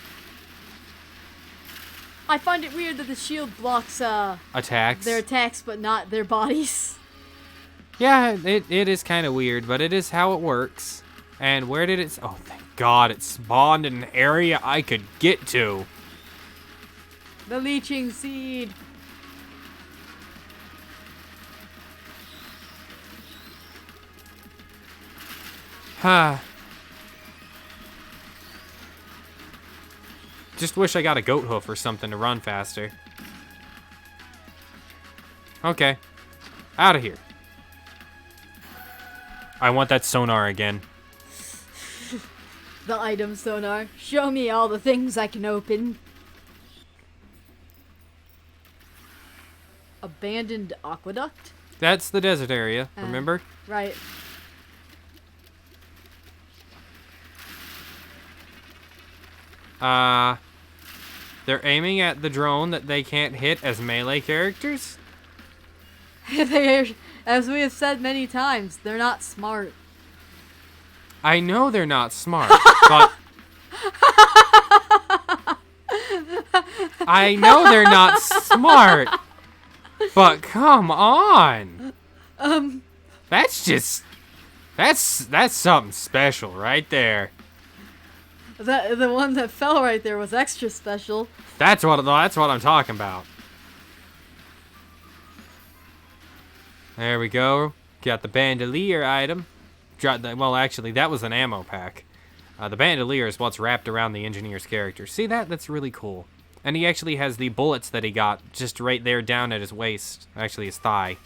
[SPEAKER 2] I find it weird that the shield blocks
[SPEAKER 1] Attacks.
[SPEAKER 2] their attacks but not their bodies.
[SPEAKER 1] Yeah, it is kind of weird, but it is how it works. And where did it... Oh, thank God. It spawned in an area I could get to.
[SPEAKER 2] The leeching seed.
[SPEAKER 1] Ha. Just wish I got a goat hoof or something to run faster. Okay. Out of here. I want that sonar again.
[SPEAKER 2] The item sonar. Show me all the things I can open. Abandoned aqueduct?
[SPEAKER 1] That's the desert area, remember?
[SPEAKER 2] Right.
[SPEAKER 1] They're aiming at the drone that they can't hit as melee characters?
[SPEAKER 2] They're, as we have said many times, they're not smart.
[SPEAKER 1] I know they're not smart, but... I know they're not smart, but come on. That's just... That's something special right there.
[SPEAKER 2] The one that fell right there was extra special.
[SPEAKER 1] That's what I'm talking about. There we go. Got the bandolier item. Well, actually, that was an ammo pack. The bandolier is what's wrapped around the engineer's character. See that? That's really cool. And he actually has the bullets that he got just right there down at his waist. Actually, his thigh.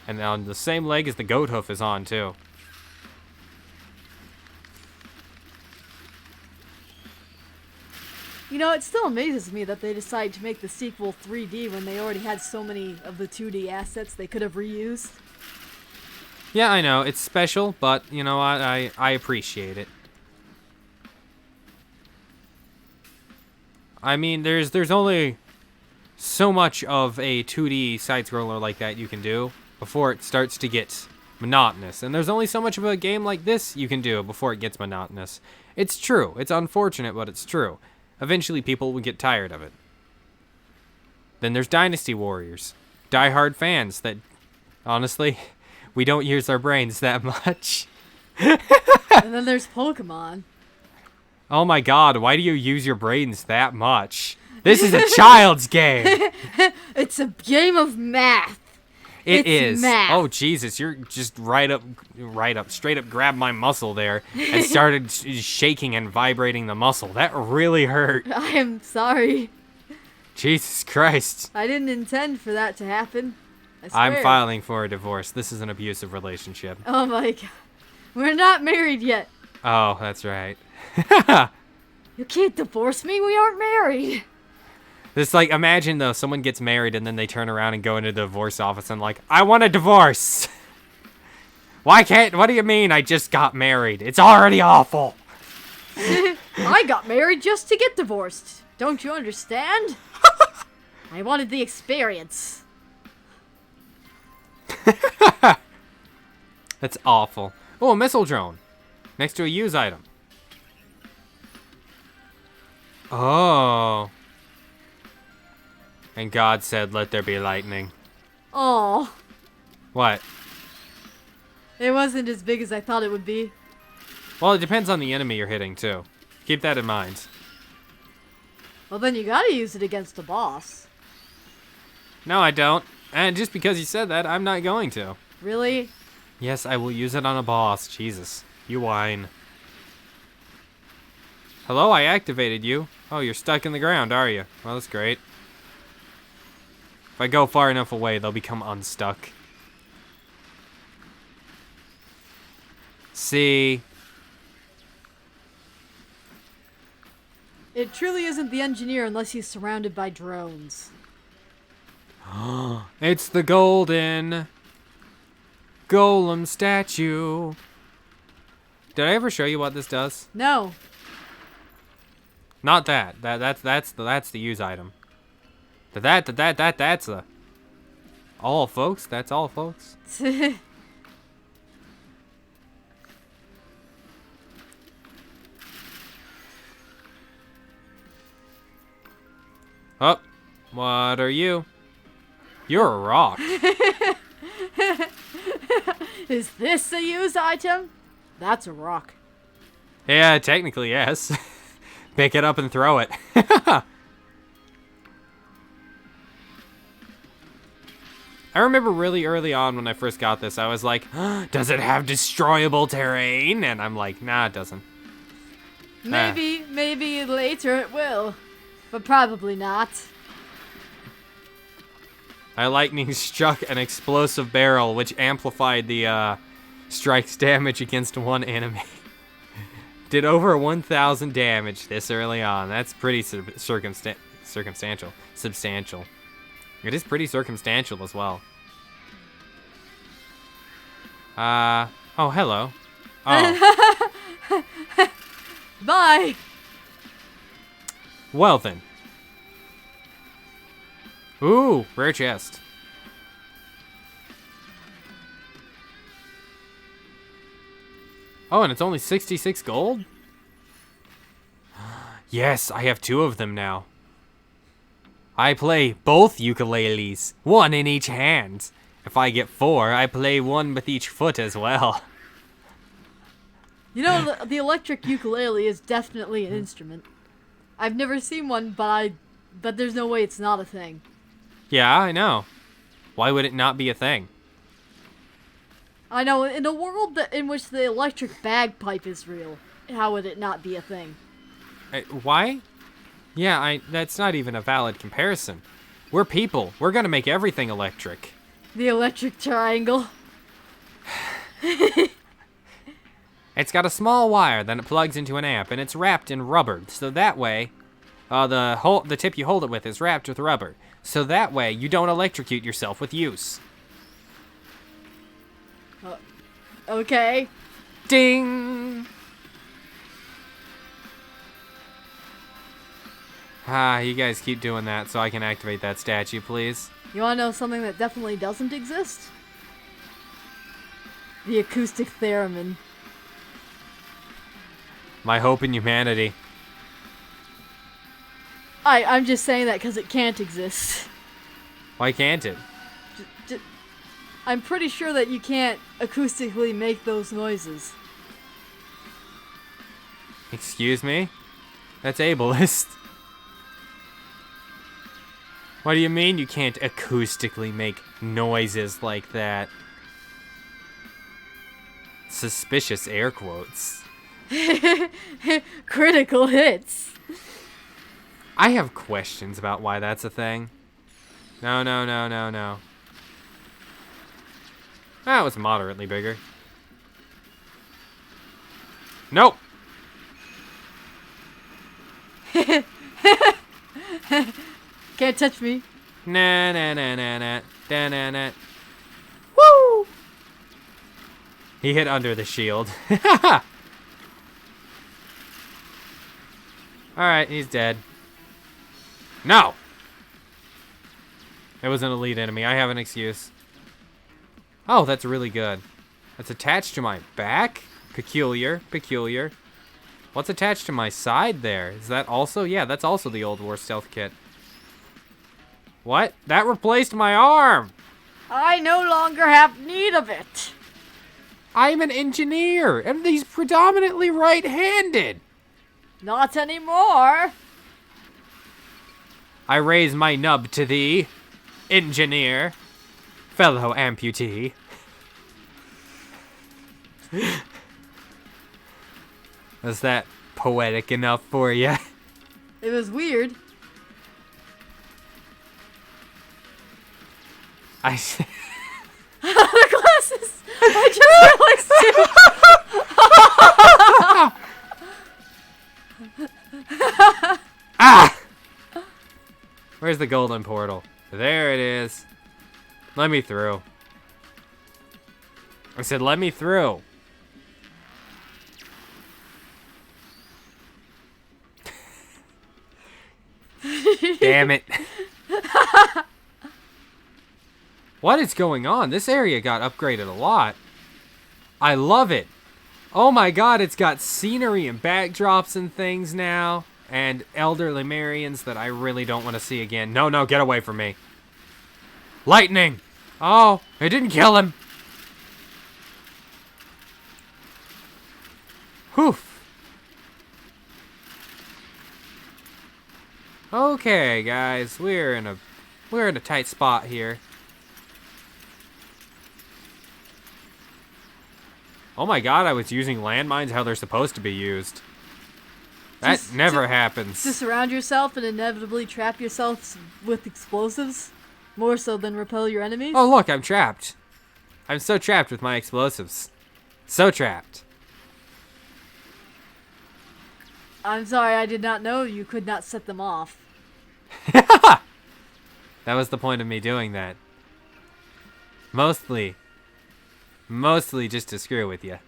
[SPEAKER 1] And on the same leg as the goat hoof is on, too.
[SPEAKER 2] You know, it still amazes me that they decided to make the sequel 3D when they already had so many of the 2D assets they could have reused.
[SPEAKER 1] Yeah, I know. It's special, but you know what? I appreciate it. I mean, there's only so much of a 2D side-scroller like that you can do before it starts to get monotonous. And there's only so much of a game like this you can do before it gets monotonous. It's true. It's unfortunate, but it's true. Eventually, people will get tired of it. Then there's Dynasty Warriors. Die-hard fans that, honestly, we don't use our brains that much.
[SPEAKER 2] And then there's Pokemon.
[SPEAKER 1] Oh my god, why do you use your brains that much? This is a child's game.
[SPEAKER 2] It's a game of math.
[SPEAKER 1] It
[SPEAKER 2] It's
[SPEAKER 1] is.
[SPEAKER 2] math.
[SPEAKER 1] Oh Jesus, you're just straight up grabbed my muscle there and started shaking and vibrating the muscle. That really hurt.
[SPEAKER 2] I am sorry.
[SPEAKER 1] Jesus Christ.
[SPEAKER 2] I didn't intend for that to happen. I swear.
[SPEAKER 1] I'm filing for a divorce. This is an abusive relationship.
[SPEAKER 2] Oh my god. We're not married yet.
[SPEAKER 1] Oh, that's right.
[SPEAKER 2] You can't divorce me. We aren't married.
[SPEAKER 1] It's like, imagine though, someone gets married and then they turn around and go into the divorce office and like, I want a divorce. What do you mean I just got married? It's already awful.
[SPEAKER 2] I got married just to get divorced. Don't you understand? I wanted the experience.
[SPEAKER 1] That's awful. Oh, a missile drone. Next to a use item. Oh. And God said, let there be lightning.
[SPEAKER 2] Oh,
[SPEAKER 1] What?
[SPEAKER 2] it wasn't as big as I thought it would be.
[SPEAKER 1] Well, it depends on the enemy you're hitting, too. Keep that in mind.
[SPEAKER 2] Well, then you gotta use it against the boss.
[SPEAKER 1] No, I don't. And just because you said that, I'm not going to.
[SPEAKER 2] Really?
[SPEAKER 1] Yes, I will use it on a boss. Jesus. You whine. Hello, I activated you. Oh, you're stuck in the ground, are you? Well, that's great. If I go far enough away, they'll become unstuck. See?
[SPEAKER 2] It truly isn't the engineer unless he's surrounded by drones.
[SPEAKER 1] It's the golden golem statue. Did I ever show you what this does?
[SPEAKER 2] No.
[SPEAKER 1] Not that. That's the use item. That's the all, folks. That's all, folks. Oh, what are you? You're a rock.
[SPEAKER 2] Is this a use item? That's a rock.
[SPEAKER 1] Yeah, technically, yes. Pick it up and throw it. I remember really early on when I first got this, I was like, does it have destroyable terrain? And I'm like, nah, it doesn't.
[SPEAKER 2] Maybe later it will. But probably not.
[SPEAKER 1] I lightning struck an explosive barrel, which amplified the strike's damage against one enemy. Did over 1,000 damage this early on. That's pretty circumstantial. Substantial. It is pretty circumstantial as well. Oh, hello. Oh.
[SPEAKER 2] Bye!
[SPEAKER 1] Well then. Ooh, rare chest. Oh, and it's only 66 gold? Yes, I have 2 of them now. I play both ukuleles, 1 in each hand. If I get 4, I play 1 with each foot as well.
[SPEAKER 2] You know, the electric ukulele is definitely an instrument. I've never seen one, but there's no way it's not a thing.
[SPEAKER 1] Yeah, I know. Why would it not be a thing?
[SPEAKER 2] I know, in a world in which the electric bagpipe is real, how would it not be a thing?
[SPEAKER 1] Why? Yeah, that's not even a valid comparison. We're people. We're gonna make everything electric.
[SPEAKER 2] The electric triangle.
[SPEAKER 1] It's got a small wire, then it plugs into an amp, and it's wrapped in rubber. So that way, the tip you hold it with is wrapped with rubber. So that way, you don't electrocute yourself with use.
[SPEAKER 2] Okay.
[SPEAKER 1] Ding! You guys keep doing that so I can activate that statue, please.
[SPEAKER 2] You wanna know something that definitely doesn't exist? The acoustic theremin.
[SPEAKER 1] My hope in humanity.
[SPEAKER 2] I'm just saying that because it can't exist.
[SPEAKER 1] Why can't it?
[SPEAKER 2] I'm pretty sure that you can't acoustically make those noises.
[SPEAKER 1] Excuse me? That's ableist. What do you mean you can't acoustically make noises like that? Suspicious air quotes.
[SPEAKER 2] Critical hits.
[SPEAKER 1] I have questions about why that's a thing. No. That was moderately bigger. Nope.
[SPEAKER 2] Can't touch me.
[SPEAKER 1] Na. Woo! He hit under the shield. Alright, he's dead. No! It was an elite enemy. I have an excuse. Oh, that's really good. That's attached to my back? Peculiar. What's attached to my side there? Is that also? Yeah, that's also the Old War stealth kit. What? That replaced my arm!
[SPEAKER 2] I no longer have need of it.
[SPEAKER 1] I'm an engineer, and he's predominantly right-handed.
[SPEAKER 2] Not anymore.
[SPEAKER 1] I raise my nub to thee, engineer, fellow amputee. Was that poetic enough for you?
[SPEAKER 2] It was weird.
[SPEAKER 1] The
[SPEAKER 2] glasses. I just realized too.
[SPEAKER 1] Ah! Where's the golden portal? There it is. Let me through. I said, let me through. Damn it. What is going on? This area got upgraded a lot. I love it. Oh my god, it's got scenery and backdrops and things now. And elder Lemurians that I really don't want to see again. No, get away from me. Lightning! Oh, it didn't kill him. Whew. Okay, guys, we're in a tight spot here. Oh my god, I was using landmines how they're supposed to be used. That never happens.
[SPEAKER 2] To surround yourself and inevitably trap yourself with explosives? More so than repel your enemies?
[SPEAKER 1] Oh look, I'm trapped. I'm so trapped with my explosives. So trapped.
[SPEAKER 2] I'm sorry, I did not know you could not set them off.
[SPEAKER 1] That was the point of me doing that. Mostly just to screw with you.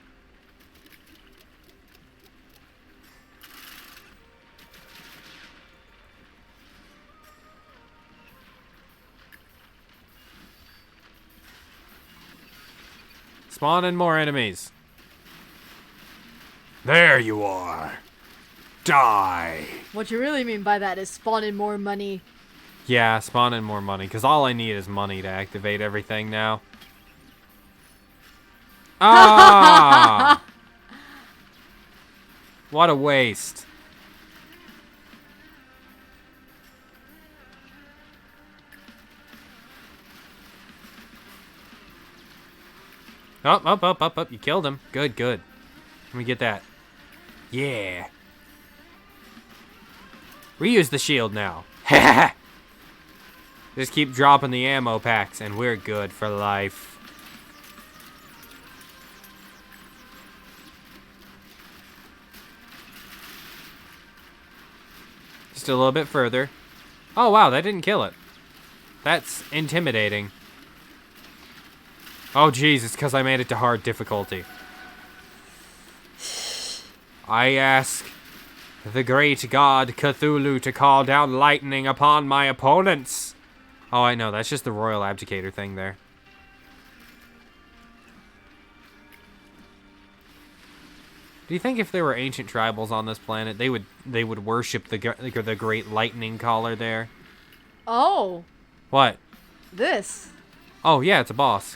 [SPEAKER 1] Spawning more enemies. There you are. Die.
[SPEAKER 2] What you really mean by that is spawn in more money.
[SPEAKER 1] Yeah, spawn in more money, because all I need is money to activate everything now. Ah! What a waste. Up. You killed him. Good. Let me get that. Yeah. Reuse the shield now. Just keep dropping the ammo packs and we're good for life. Just a little bit further. Oh, wow, that didn't kill it. That's intimidating. Oh, jeez, it's because I made it to hard difficulty. I ask the great god Cthulhu to call down lightning upon my opponents. Oh, I know, that's just the royal abdicator thing there. Do you think if there were ancient tribals on this planet, they would worship the great lightning caller there?
[SPEAKER 2] Oh.
[SPEAKER 1] What?
[SPEAKER 2] This.
[SPEAKER 1] Oh, yeah, it's a boss.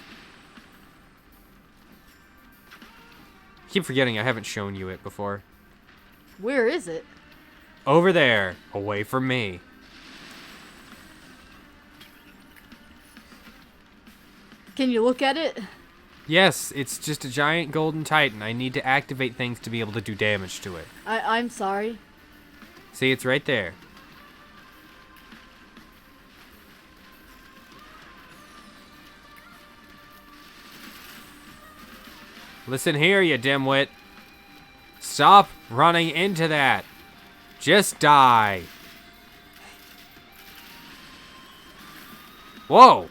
[SPEAKER 1] Keep forgetting I haven't shown you it before.
[SPEAKER 2] Where is it?
[SPEAKER 1] Over there, away from me.
[SPEAKER 2] Can you look at it?
[SPEAKER 1] Yes, it's just a giant golden titan. I need to activate things to be able to do damage to it.
[SPEAKER 2] I'm sorry.
[SPEAKER 1] See, it's right there. Listen here, you dimwit. Stop running into that. Just die. Whoa!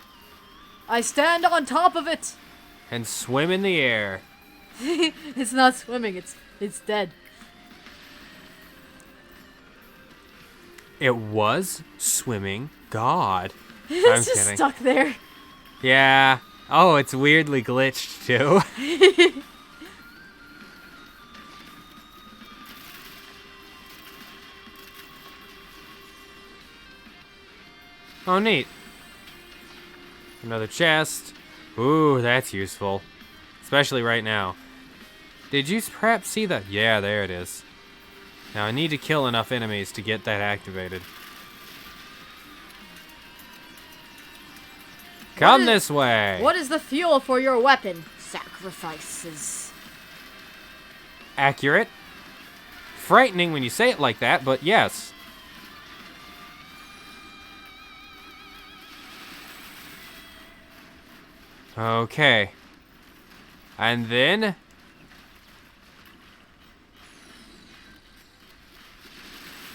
[SPEAKER 2] I stand on top of it.
[SPEAKER 1] And swim in the air.
[SPEAKER 2] It's not swimming, it's dead.
[SPEAKER 1] It was swimming. God.
[SPEAKER 2] It's
[SPEAKER 1] I'm
[SPEAKER 2] just
[SPEAKER 1] kidding.
[SPEAKER 2] stuck there.
[SPEAKER 1] Yeah. Oh, it's weirdly glitched too. Oh, neat. Another chest. Ooh, that's useful. Especially right now. Did you perhaps see that? Yeah, there it is. Now I need to kill enough enemies to get that activated. Come this way!
[SPEAKER 2] What is the fuel for your weapon? Sacrifices.
[SPEAKER 1] Accurate. Frightening when you say it like that, but yes. Okay. And then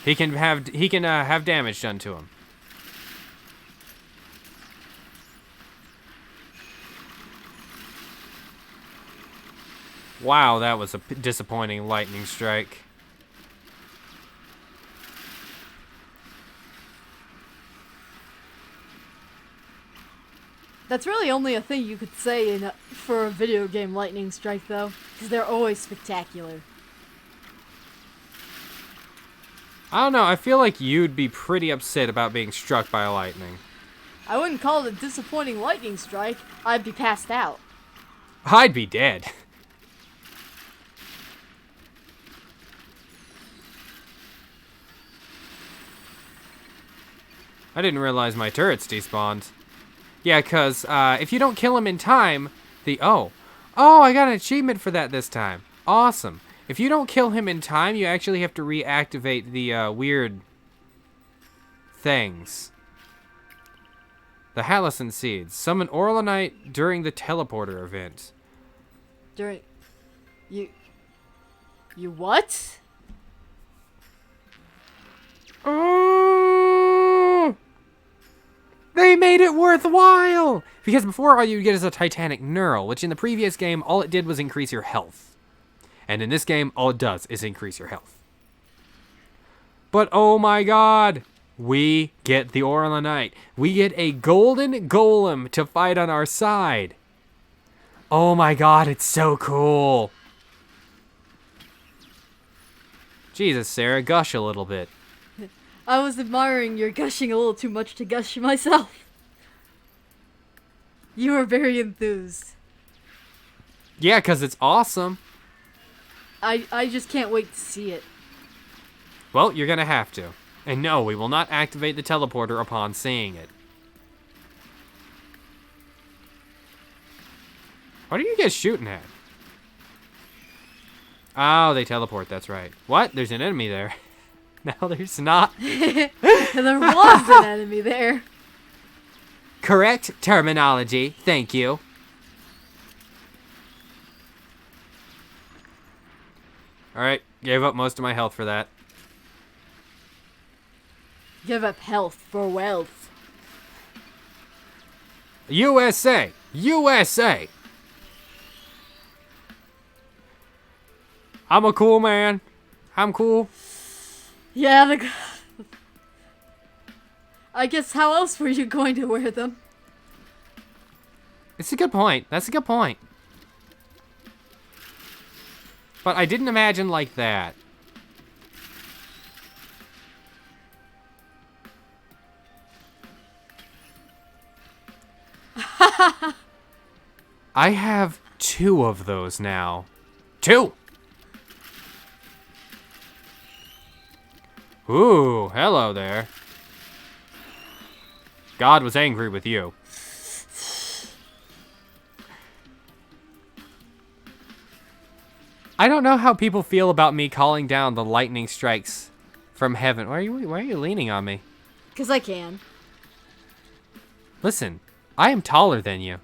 [SPEAKER 1] he can have damage done to him. Wow, that was a disappointing lightning strike.
[SPEAKER 2] That's really only a thing you could say for a video game lightning strike, though, because they're always spectacular.
[SPEAKER 1] I don't know, I feel like you'd be pretty upset about being struck by lightning.
[SPEAKER 2] I wouldn't call it a disappointing lightning strike. I'd be passed out.
[SPEAKER 1] I'd be dead. I didn't realize my turrets despawned. Yeah, because if you don't kill him in time, Oh, I got an achievement for that this time. Awesome. If you don't kill him in time, you actually have to reactivate the weird things. The Halcyon Seeds. Summon Orlanite during the teleporter event.
[SPEAKER 2] You what?
[SPEAKER 1] Oh! They made it worthwhile! Because before, all you get is a Titanic Neural, which in the previous game, all it did was increase your health. And in this game, all it does is increase your health. But oh my god! We get the Orlanite. We get a golden golem to fight on our side. Oh my god, it's so cool. Jesus, Sarah, gush a little bit.
[SPEAKER 2] I was admiring your gushing a little too much to gush myself. You are very enthused.
[SPEAKER 1] Yeah, 'cause it's awesome.
[SPEAKER 2] I just can't wait to see it.
[SPEAKER 1] Well, you're gonna have to. And no, we will not activate the teleporter upon seeing it. What are you guys shooting at? Oh, they teleport, that's right. What? There's an enemy there. No, there's not.
[SPEAKER 2] There was an enemy there.
[SPEAKER 1] Correct terminology. Thank you. Alright, gave up most of my health for that.
[SPEAKER 2] Give up health for wealth.
[SPEAKER 1] USA! USA! I'm a cool man. I'm cool.
[SPEAKER 2] Yeah, I guess how else were you going to wear them?
[SPEAKER 1] It's a good point. That's a good point. But I didn't imagine like that. I have 2 of those now. 2! Ooh, hello there. God was angry with you. I don't know how people feel about me calling down the lightning strikes from heaven. Why are you leaning on me?
[SPEAKER 2] 'Cause I can.
[SPEAKER 1] Listen, I am taller than you.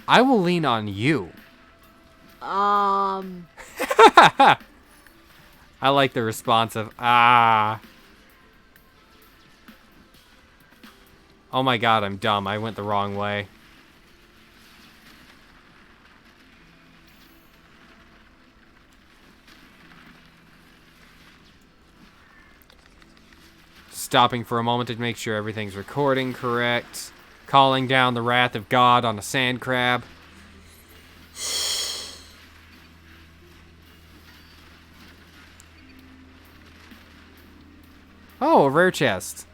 [SPEAKER 1] I will lean on you.
[SPEAKER 2] I
[SPEAKER 1] like the response of, ah. Oh my god, I'm dumb. I went the wrong way. Stopping for a moment to make sure everything's recording correct. Calling down the wrath of God on a sand crab. Oh, a rare chest.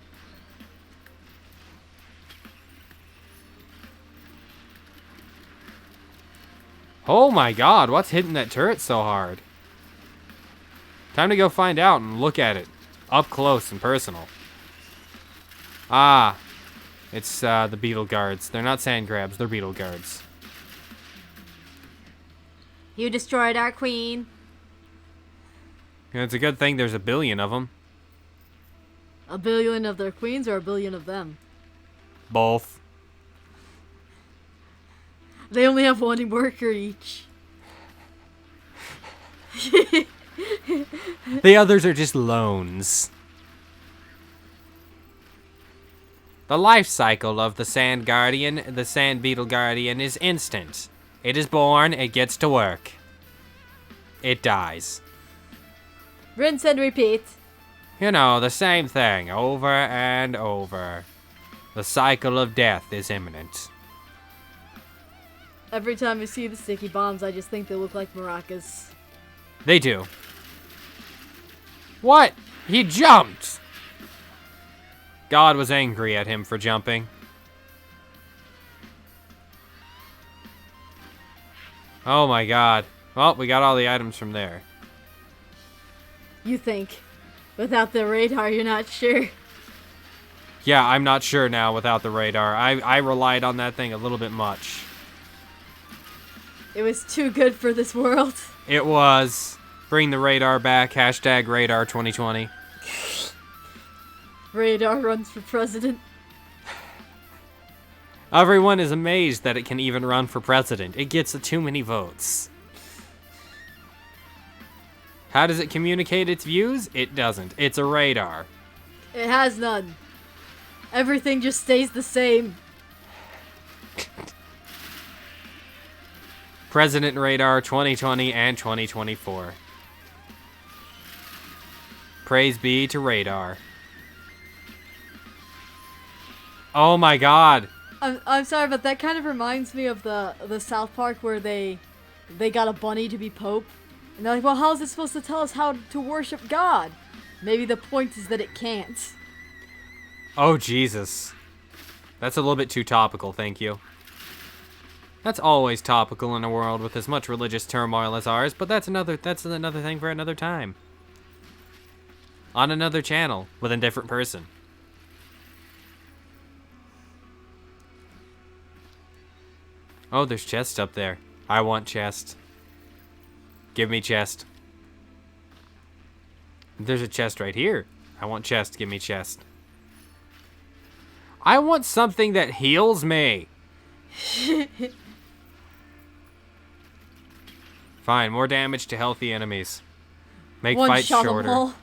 [SPEAKER 1] Oh my god, what's hitting that turret so hard? Time to go find out and look at it. Up close and personal. Ah, it's the beetle guards. They're not sand crabs, they're beetle guards.
[SPEAKER 2] You destroyed our queen.
[SPEAKER 1] And it's a good thing there's a billion of them.
[SPEAKER 2] A billion of their queens or a billion of them?
[SPEAKER 1] Both.
[SPEAKER 2] They only have one worker each.
[SPEAKER 1] The others are just loans. The life cycle of the Sand Guardian, the Sand Beetle Guardian, is instant. It is born, it gets to work. It dies.
[SPEAKER 2] Rinse and repeat.
[SPEAKER 1] You know, the same thing, over and over. The cycle of death is imminent.
[SPEAKER 2] Every time I see the sticky bombs, I just think they look like maracas.
[SPEAKER 1] They do. What? He jumped! God was angry at him for jumping. Oh my god. Well, we got all the items from there.
[SPEAKER 2] You think. Without the radar, you're not sure.
[SPEAKER 1] Yeah, I'm not sure now without the radar. I relied on that thing a little bit much.
[SPEAKER 2] It was too good for this world.
[SPEAKER 1] It was. Bring the radar back. Hashtag radar 2020.
[SPEAKER 2] Radar runs for president.
[SPEAKER 1] Everyone is amazed that it can even run for president. It gets too many votes. How does it communicate its views? It doesn't. It's a radar.
[SPEAKER 2] It has none. Everything just stays the same.
[SPEAKER 1] President Radar 2020 and 2024. Praise be to Radar. Oh my god.
[SPEAKER 2] I'm sorry, but that kind of reminds me of the South Park where they got a bunny to be Pope. And they're like, well, how is it supposed to tell us how to worship God? Maybe the point is that it can't.
[SPEAKER 1] Oh, Jesus. That's a little bit too topical, thank you. That's always topical in a world with as much religious turmoil as ours, but that's another thing for another time. On another channel, with a different person. Oh, there's chest up there. I want chest. Give me chest. There's a chest right here. I want chest. Give me chest. I want something that heals me. Fine, more damage to healthy enemies. Make fights shorter.
[SPEAKER 2] All.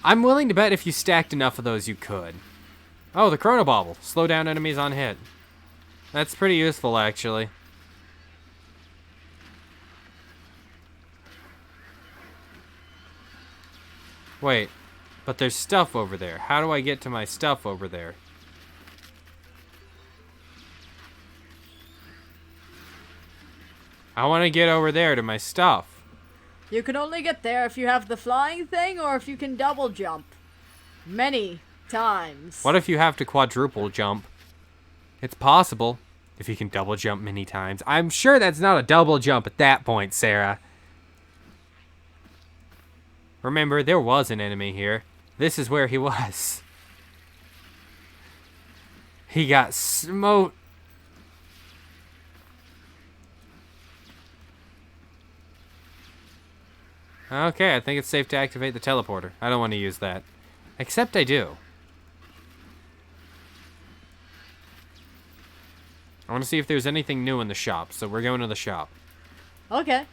[SPEAKER 1] I'm willing to bet if you stacked enough of those, you could. Oh, the Chrono Bauble. Slow down enemies on hit. That's pretty useful, actually. Wait, but there's stuff over there. How do I get to my stuff over there? I want to get over there to my stuff.
[SPEAKER 2] You can only get there if you have the flying thing or if you can double jump. Many times.
[SPEAKER 1] What if you have to quadruple jump? It's possible if you can double jump many times. I'm sure that's not a double jump at that point, Sarah. Remember, there was an enemy here. This is where he was. He got smote. Okay, I think it's safe to activate the teleporter. I don't want to use that. Except I do. I want to see if there's anything new in the shop, so we're going to the shop.
[SPEAKER 2] Okay.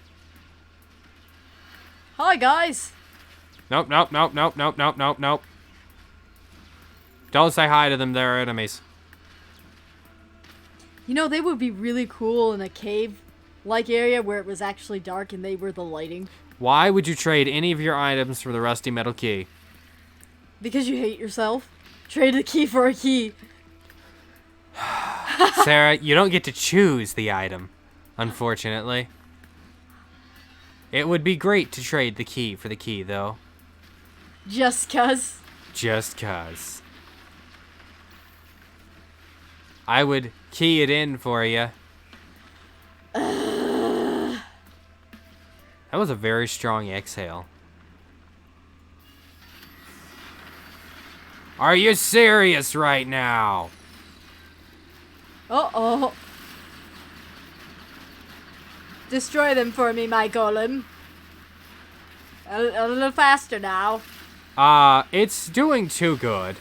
[SPEAKER 2] Hi, guys.
[SPEAKER 1] Nope, nope, nope, nope, nope, nope, nope, nope. Don't say hi to them, they're enemies.
[SPEAKER 2] You know, they would be really cool in a cave-like area where it was actually dark and they were the lighting.
[SPEAKER 1] Why would you trade any of your items for the rusty metal key?
[SPEAKER 2] Because you hate yourself. Trade the key for a key.
[SPEAKER 1] Sarah, you don't get to choose the item, unfortunately. It would be great to trade the key for the key, though.
[SPEAKER 2] Just cuz.
[SPEAKER 1] Just cuz. I would key it in for you. That was a very strong exhale. Are you serious right now?
[SPEAKER 2] Uh-oh. Destroy them for me, my golem. A little faster now.
[SPEAKER 1] It's doing too good.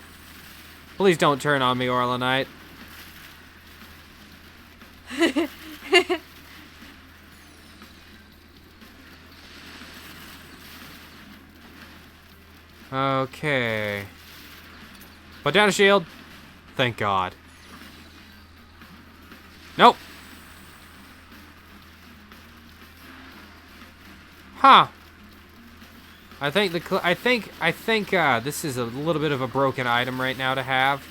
[SPEAKER 1] Please don't turn on me, Orlanite. Okay. Put down a shield. Thank God. Nope. Huh. I think this is a little bit of a broken item right now to have.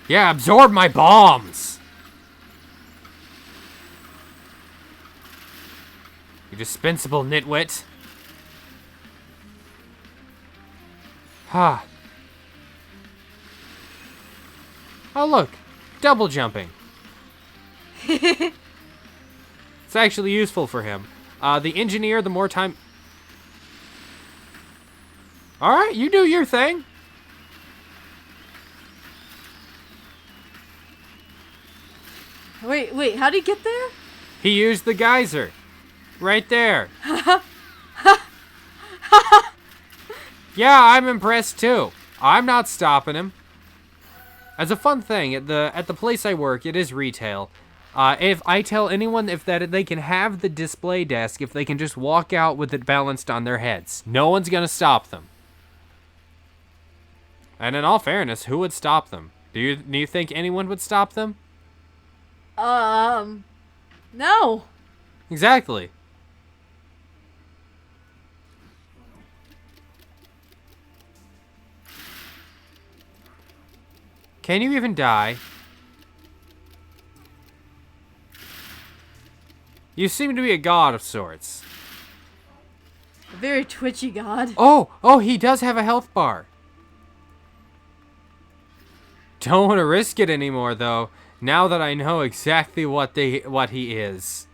[SPEAKER 1] Yeah, absorb my bombs. You dispensable nitwit. Ha. Oh look, double jumping. It's actually useful for him. The engineer, the more time... Alright, you do your thing.
[SPEAKER 2] Wait, how did he get there?
[SPEAKER 1] He used the geyser. Right there. Yeah, I'm impressed too. I'm not stopping him. As a fun thing, at the place I work, it is retail. If I tell anyone that they can have the display desk if they can just walk out with it balanced on their heads. No one's gonna stop them. And in all fairness, who would stop them? Do you think anyone would stop them?
[SPEAKER 2] No.
[SPEAKER 1] Exactly. Can you even die? You seem to be a god of sorts.
[SPEAKER 2] A very twitchy god.
[SPEAKER 1] Oh, he does have a health bar. Don't want to risk it anymore, though, now that I know exactly what he is.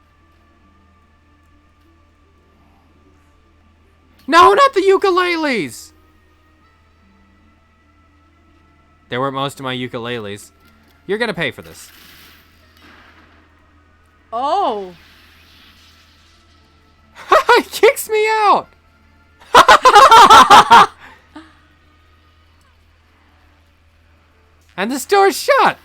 [SPEAKER 1] No, not the ukuleles! There were most of my ukuleles. You're gonna pay for this.
[SPEAKER 2] Oh.
[SPEAKER 1] He kicks me out! And the store's shut!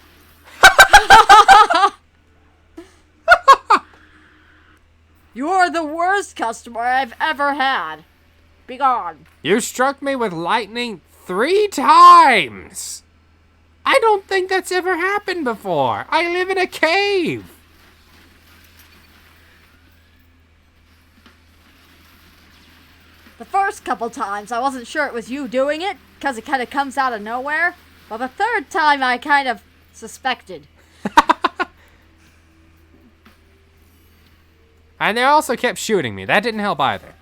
[SPEAKER 2] You're the worst customer I've ever had. Be gone.
[SPEAKER 1] You struck me with lightning 3 times! I don't think that's ever happened before. I live in a cave.
[SPEAKER 2] The first couple times I wasn't sure it was you doing it, because it kind of comes out of nowhere. But the third time I kind of suspected.
[SPEAKER 1] And they also kept shooting me. That didn't help either.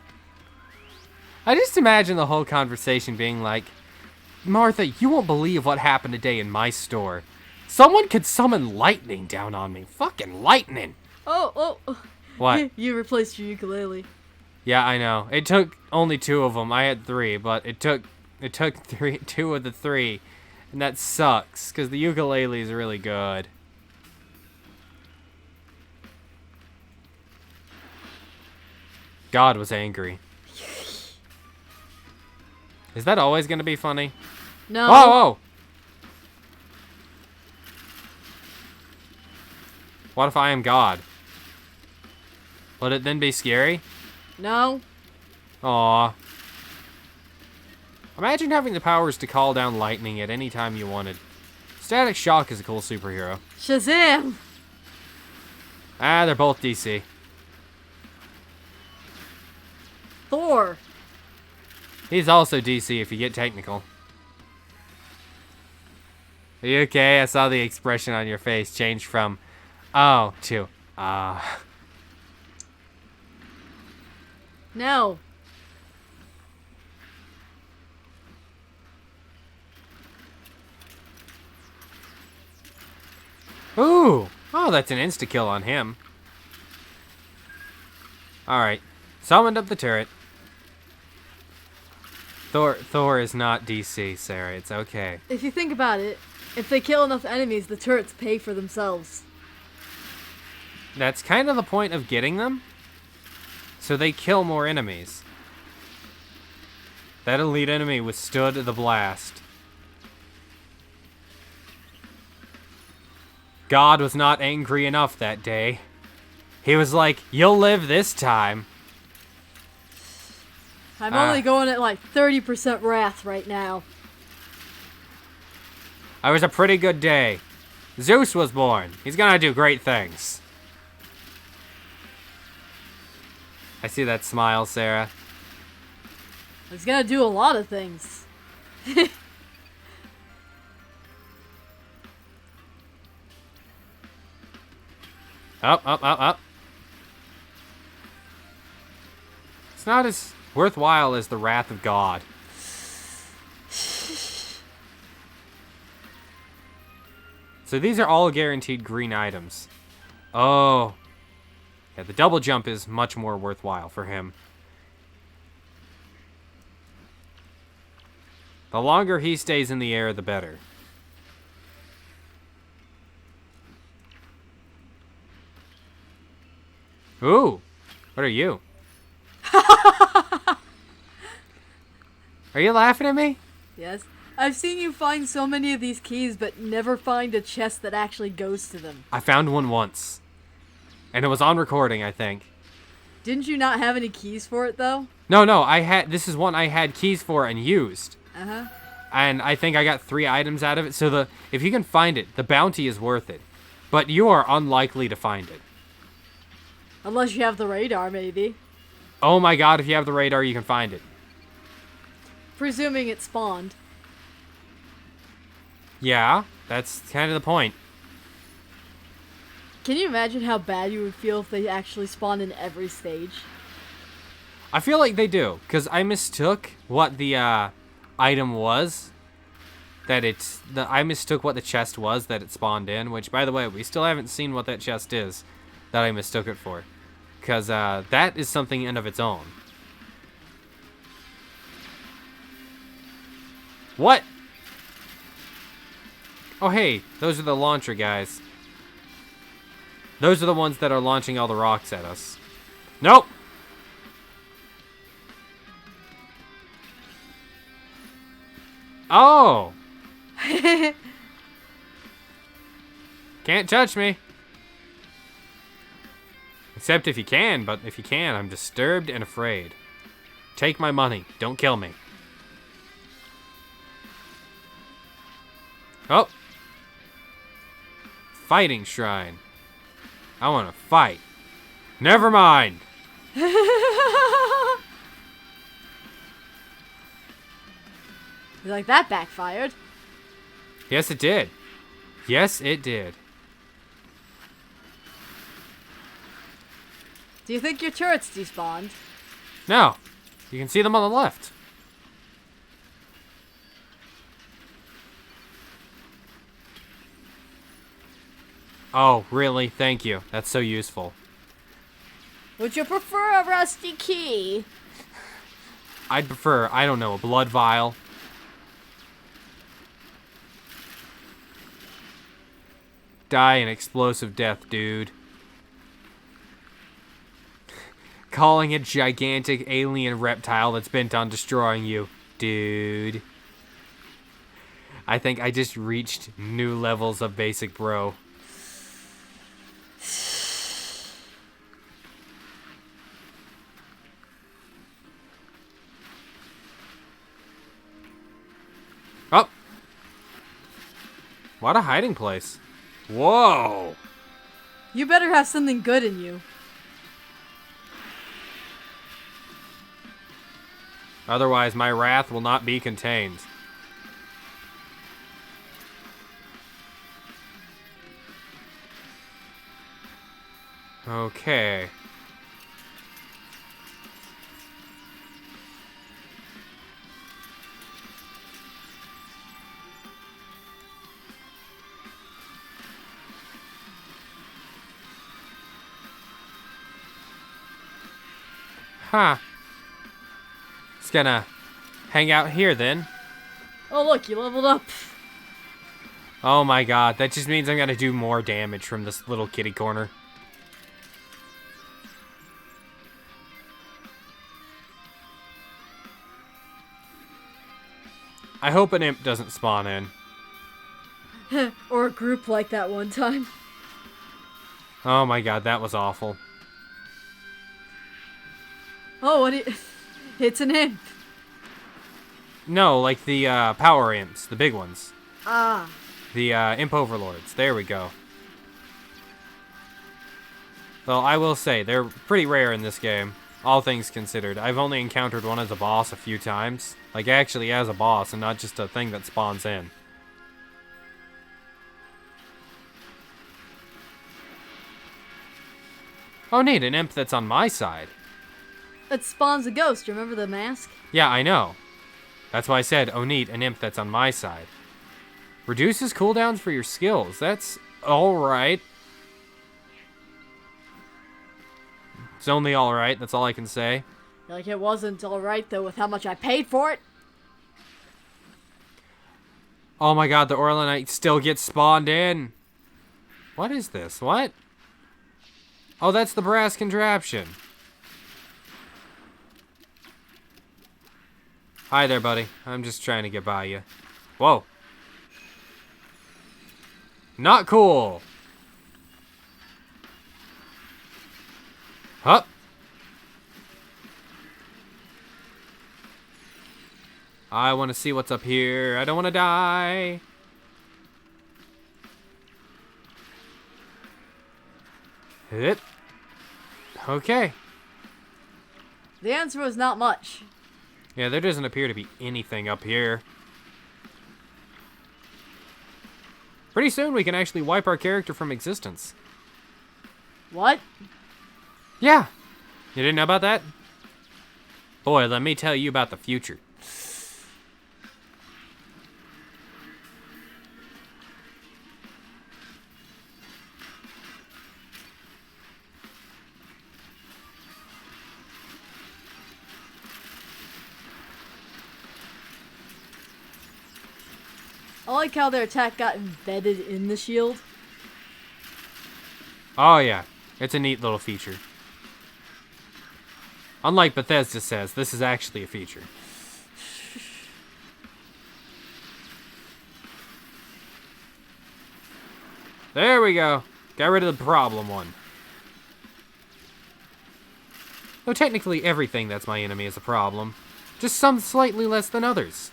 [SPEAKER 1] I just imagine the whole conversation being like, Martha, you won't believe what happened today in my store. Someone could summon lightning down on me. Fucking lightning.
[SPEAKER 2] Oh.
[SPEAKER 1] What?
[SPEAKER 2] You replaced your ukulele.
[SPEAKER 1] Yeah, I know. It took only 2 of them. I had 3, but it took 2 of the 3. And that sucks, because the ukulele is really good. God was angry. Is that always going to be funny?
[SPEAKER 2] No.
[SPEAKER 1] Whoa! What if I am God? Would it then be scary?
[SPEAKER 2] No.
[SPEAKER 1] Aw. Imagine having the powers to call down lightning at any time you wanted. Static Shock is a cool superhero.
[SPEAKER 2] Shazam!
[SPEAKER 1] Ah, they're both DC.
[SPEAKER 2] Thor.
[SPEAKER 1] He's also DC if you get technical. Are you okay? I saw the expression on your face change from, oh, to,
[SPEAKER 2] No.
[SPEAKER 1] Ooh! Oh, that's an insta-kill on him. Alright. Summoned up the turret. Thor is not DC, Sarah. It's okay.
[SPEAKER 2] If you think about it, if they kill enough enemies, the turrets pay for themselves.
[SPEAKER 1] That's kind of the point of getting them. So they kill more enemies. That elite enemy withstood the blast. God was not angry enough that day. He was like, you'll live this time.
[SPEAKER 2] I'm only going at like 30% wrath right now.
[SPEAKER 1] It was a pretty good day. Zeus was born. He's gonna do great things. I see that smile, Sarah.
[SPEAKER 2] He's gonna do a lot of things.
[SPEAKER 1] Up. It's not as worthwhile as the wrath of God. So these are all guaranteed green items. Oh. Yeah, the double jump is much more worthwhile for him. The longer he stays in the air, the better. Ooh. What are you? Are you laughing at me?
[SPEAKER 2] Yes. I've seen you find so many of these keys, but never find a chest that actually goes to them.
[SPEAKER 1] I found one once. And it was on recording, I think.
[SPEAKER 2] Didn't you not have any keys for it, though?
[SPEAKER 1] No, this is one I had keys for and used.
[SPEAKER 2] Uh-huh.
[SPEAKER 1] And I think I got 3 items out of it. So if you can find it, the bounty is worth it. But you are unlikely to find it.
[SPEAKER 2] Unless you have the radar, maybe.
[SPEAKER 1] Oh my god, if you have the radar, you can find it.
[SPEAKER 2] Presuming it spawned.
[SPEAKER 1] Yeah, that's kind of the point.
[SPEAKER 2] Can you imagine how bad you would feel if they actually spawned in every stage?
[SPEAKER 1] I feel like they do, because I mistook what the item was. I mistook what the chest was that it spawned in, which, by the way, we still haven't seen what that chest is that I mistook it for. Because that is something in of its own. What? Oh, hey, those are the launcher guys. Those are the ones that are launching all the rocks at us. Nope! Oh! Can't touch me. Except if you can, but if you can, I'm disturbed and afraid. Take my money. Don't kill me. Oh! Fighting shrine. I want to fight. Never mind.
[SPEAKER 2] Like that backfired.
[SPEAKER 1] Yes, it did. Yes, it did.
[SPEAKER 2] Do you think your turrets despawned?
[SPEAKER 1] No. You can see them on the left. Oh, really? Thank you. That's so useful.
[SPEAKER 2] Would you prefer a rusty key?
[SPEAKER 1] I'd prefer, I don't know, a blood vial. Die an explosive death, dude. Calling a gigantic alien reptile that's bent on destroying you, dude. I think I just reached new levels of basic bro. Oh! What a hiding place. Whoa!
[SPEAKER 2] You better have something good in you.
[SPEAKER 1] Otherwise, my wrath will not be contained. Okay. Huh. Just gonna hang out here then.
[SPEAKER 2] Oh look, you leveled up.
[SPEAKER 1] Oh my god, that just means I'm gonna do more damage from this little kitty corner. I hope an imp doesn't spawn in.
[SPEAKER 2] Or a group like that one time.
[SPEAKER 1] Oh my god, that was awful.
[SPEAKER 2] Oh, what do you... It's an imp.
[SPEAKER 1] No, like the power imps, the big ones.
[SPEAKER 2] Ah.
[SPEAKER 1] The imp overlords. There we go. Well, I will say, they're pretty rare in this game, all things considered. I've only encountered one as a boss a few times. Like, actually as a boss, and not just a thing that spawns in. Oh, neat, an imp that's on my side.
[SPEAKER 2] It spawns a ghost, remember the mask?
[SPEAKER 1] Yeah, I know. That's why I said, oh neat, an imp that's on my side. Reduces cooldowns for your skills. That's alright. It's only alright, that's all I can say.
[SPEAKER 2] Like it wasn't alright though with how much I paid for it.
[SPEAKER 1] Oh my god, the Orlanite still gets spawned in. What is this? What? Oh, that's the brass contraption. Hi there, buddy. I'm just trying to get by you. Whoa. Not cool. Huh? I want to see what's up here. I don't want to die. Hit. Okay.
[SPEAKER 2] The answer was not much.
[SPEAKER 1] Yeah, there doesn't appear to be anything up here. Pretty soon we can actually wipe our character from existence.
[SPEAKER 2] What?
[SPEAKER 1] Yeah. You didn't know about that? Boy, let me tell you about the future.
[SPEAKER 2] I like how their attack got embedded in the shield.
[SPEAKER 1] Oh yeah, it's a neat little feature. Unlike Bethesda says, this is actually a feature. There we go. Got rid of the problem one. Though technically everything that's my enemy is a problem. Just some slightly less than others.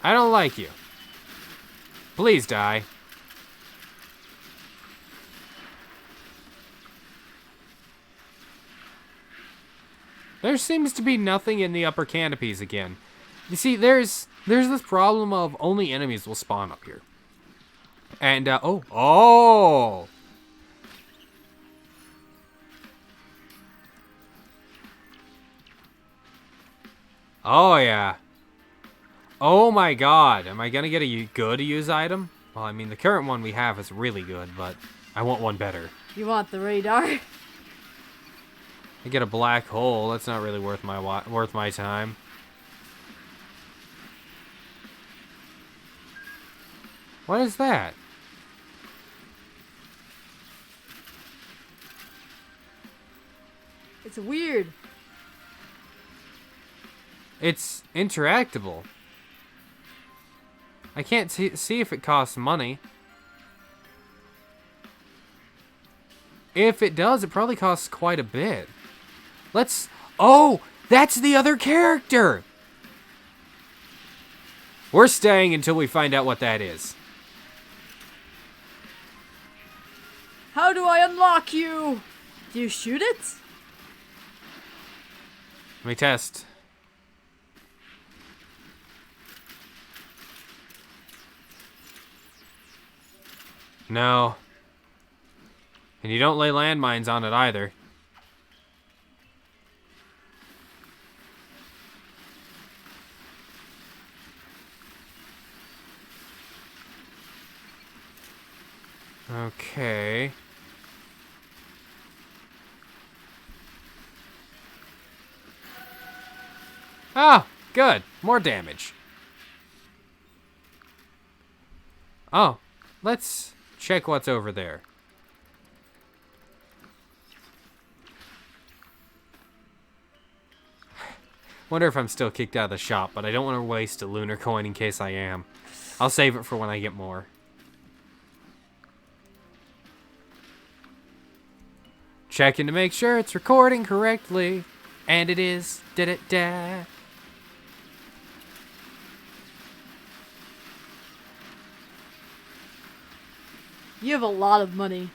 [SPEAKER 1] I don't like you. Please die. There seems to be nothing in the upper canopies again. You see, there's this problem of only enemies will spawn up here. And, oh! Oh, yeah. Oh my god, am I gonna get a good use item? Well, I mean, the current one we have is really good, but I want one better.
[SPEAKER 2] You want the radar?
[SPEAKER 1] I get a black hole, that's not really worth my time. What is that?
[SPEAKER 2] It's weird.
[SPEAKER 1] It's interactable. I can't see if it costs money. If it does, it probably costs quite a bit. Oh, that's the other character! We're staying until we find out what that is.
[SPEAKER 2] How do I unlock you? Do you shoot it?
[SPEAKER 1] Let me test. No. And you don't lay landmines on it either. Okay. Ah, good. More damage. Oh, let's check what's over there. Wonder if I'm still kicked out of the shop, but I don't want to waste a lunar coin in case I am. I'll save it for when I get more. Checking to make sure it's recording correctly. And it is. Da-da-da.
[SPEAKER 2] You have a lot of money.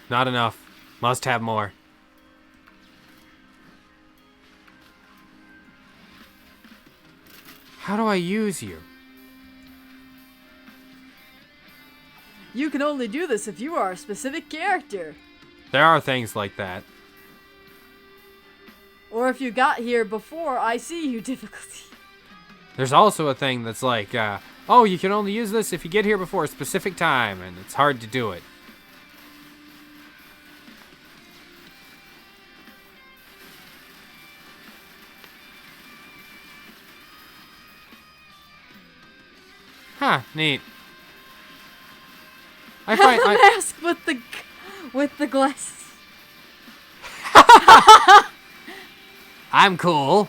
[SPEAKER 1] Not enough. Must have more. How do I use you?
[SPEAKER 2] You can only do this if you are a specific character.
[SPEAKER 1] There are things like that.
[SPEAKER 2] Or if you got here before I see you difficulty.
[SPEAKER 1] There's also a thing that's like, oh, you can only use this if you get here before a specific time, and it's hard to do it. Huh, neat. I find
[SPEAKER 2] Mask with the glasses.
[SPEAKER 1] I'm cool.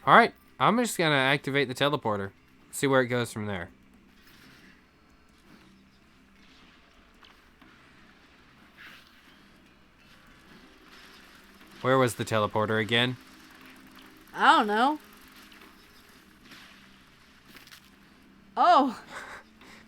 [SPEAKER 1] Alright, I'm just gonna activate the teleporter. See where it goes from there. Where was the teleporter again?
[SPEAKER 2] I don't know. Oh.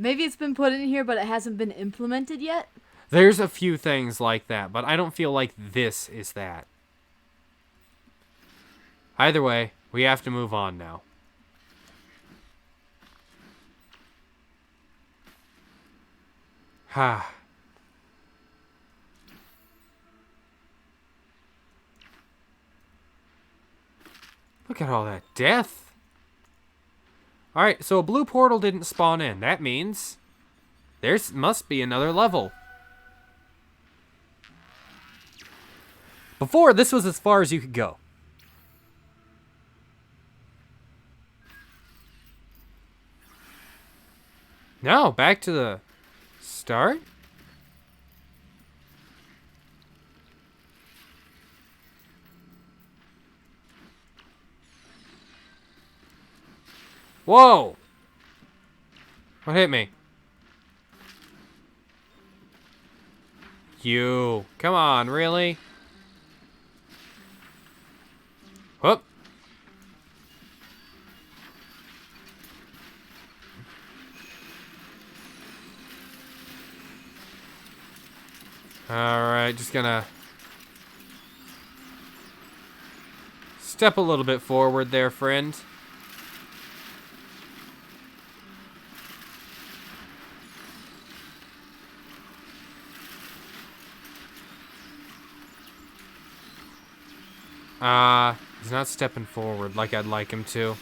[SPEAKER 2] Maybe it's been put in here, but it hasn't been implemented yet.
[SPEAKER 1] There's a few things like that, but I don't feel like this is that. Either way, we have to move on now. Ha. Look at all that death. Alright, so a blue portal didn't spawn in. That means there must be another level. Before, this was as far as you could go. No, back to the start? Whoa! What hit me? You. Come on, really? Whoop. Alright, just gonna step a little bit forward there, friend. He's not stepping forward like I'd like him to.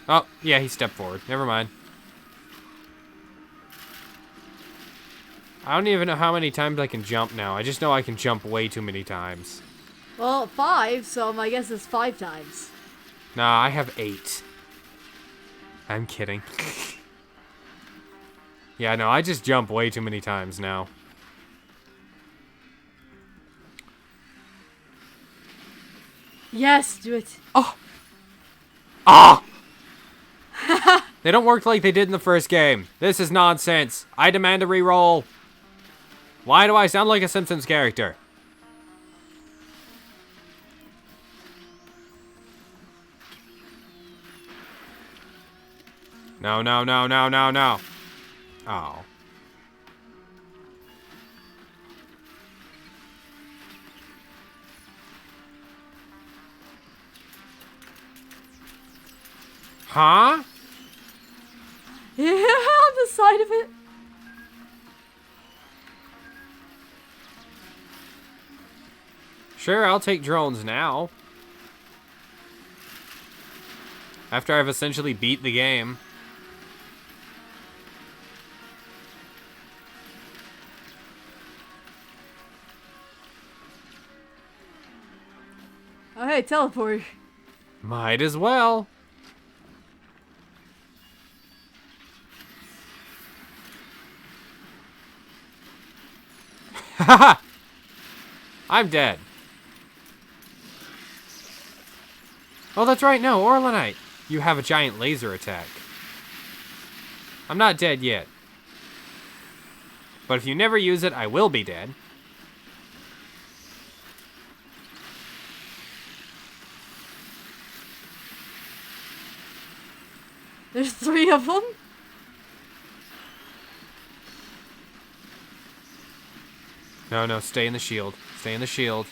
[SPEAKER 1] Oh, yeah, he stepped forward. Never mind. I don't even know how many times I can jump now. I just know I can jump way too many times.
[SPEAKER 2] Well, 5, so my guess is 5 times.
[SPEAKER 1] Nah, I have 8. I'm kidding. Yeah, no, I just jump way too many times now.
[SPEAKER 2] Yes, do it.
[SPEAKER 1] Oh! Ah! They don't work like they did in the first game. This is nonsense. I demand a reroll. Why do I sound like a Simpsons character? No, no, no, no, no, no. Oh. Huh?
[SPEAKER 2] Yeah, on the side of it.
[SPEAKER 1] Sure, I'll take drones now. After I've essentially beat the game.
[SPEAKER 2] Oh, hey, teleport.
[SPEAKER 1] Might as well. Haha! I'm dead. Oh, that's right, no, Orlanite. You have a giant laser attack. I'm not dead yet. But if you never use it, I will be dead.
[SPEAKER 2] There's 3 of them.
[SPEAKER 1] No, no, stay in the shield. Stay in the shield.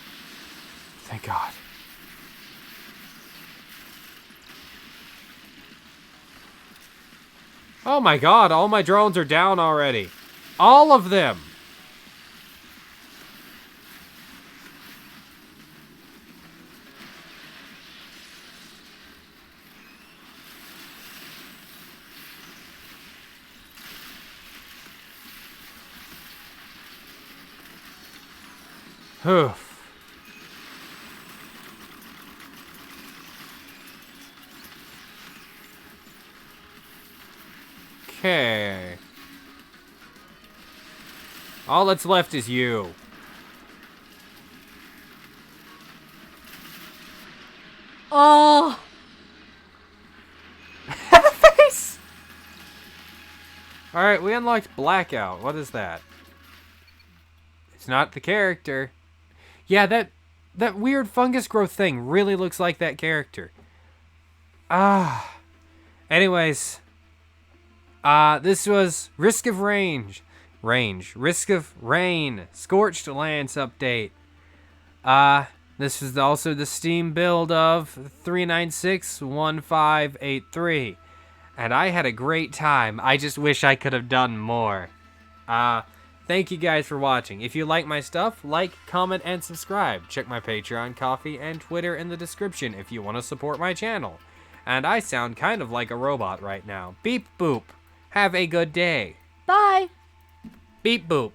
[SPEAKER 1] Thank God. Oh my God, all my drones are down already. All of them. Oof. Okay. All that's left is you.
[SPEAKER 2] Oh.
[SPEAKER 1] Face! Alright, we unlocked Blackout. What is that? It's not the character. Yeah, that weird fungus growth thing really looks like that character. Ah. Anyways. This was Risk of Risk of Rain, Scorched Lands update. This is also the Steam build of 3961583. And I had a great time. I just wish I could have done more. Thank you guys for watching. If you like my stuff, like, comment, and subscribe. Check my Patreon, Coffee, and Twitter in the description if you want to support my channel. And I sound kind of like a robot right now. Beep boop. Have a good day.
[SPEAKER 2] Bye.
[SPEAKER 1] Beep boop.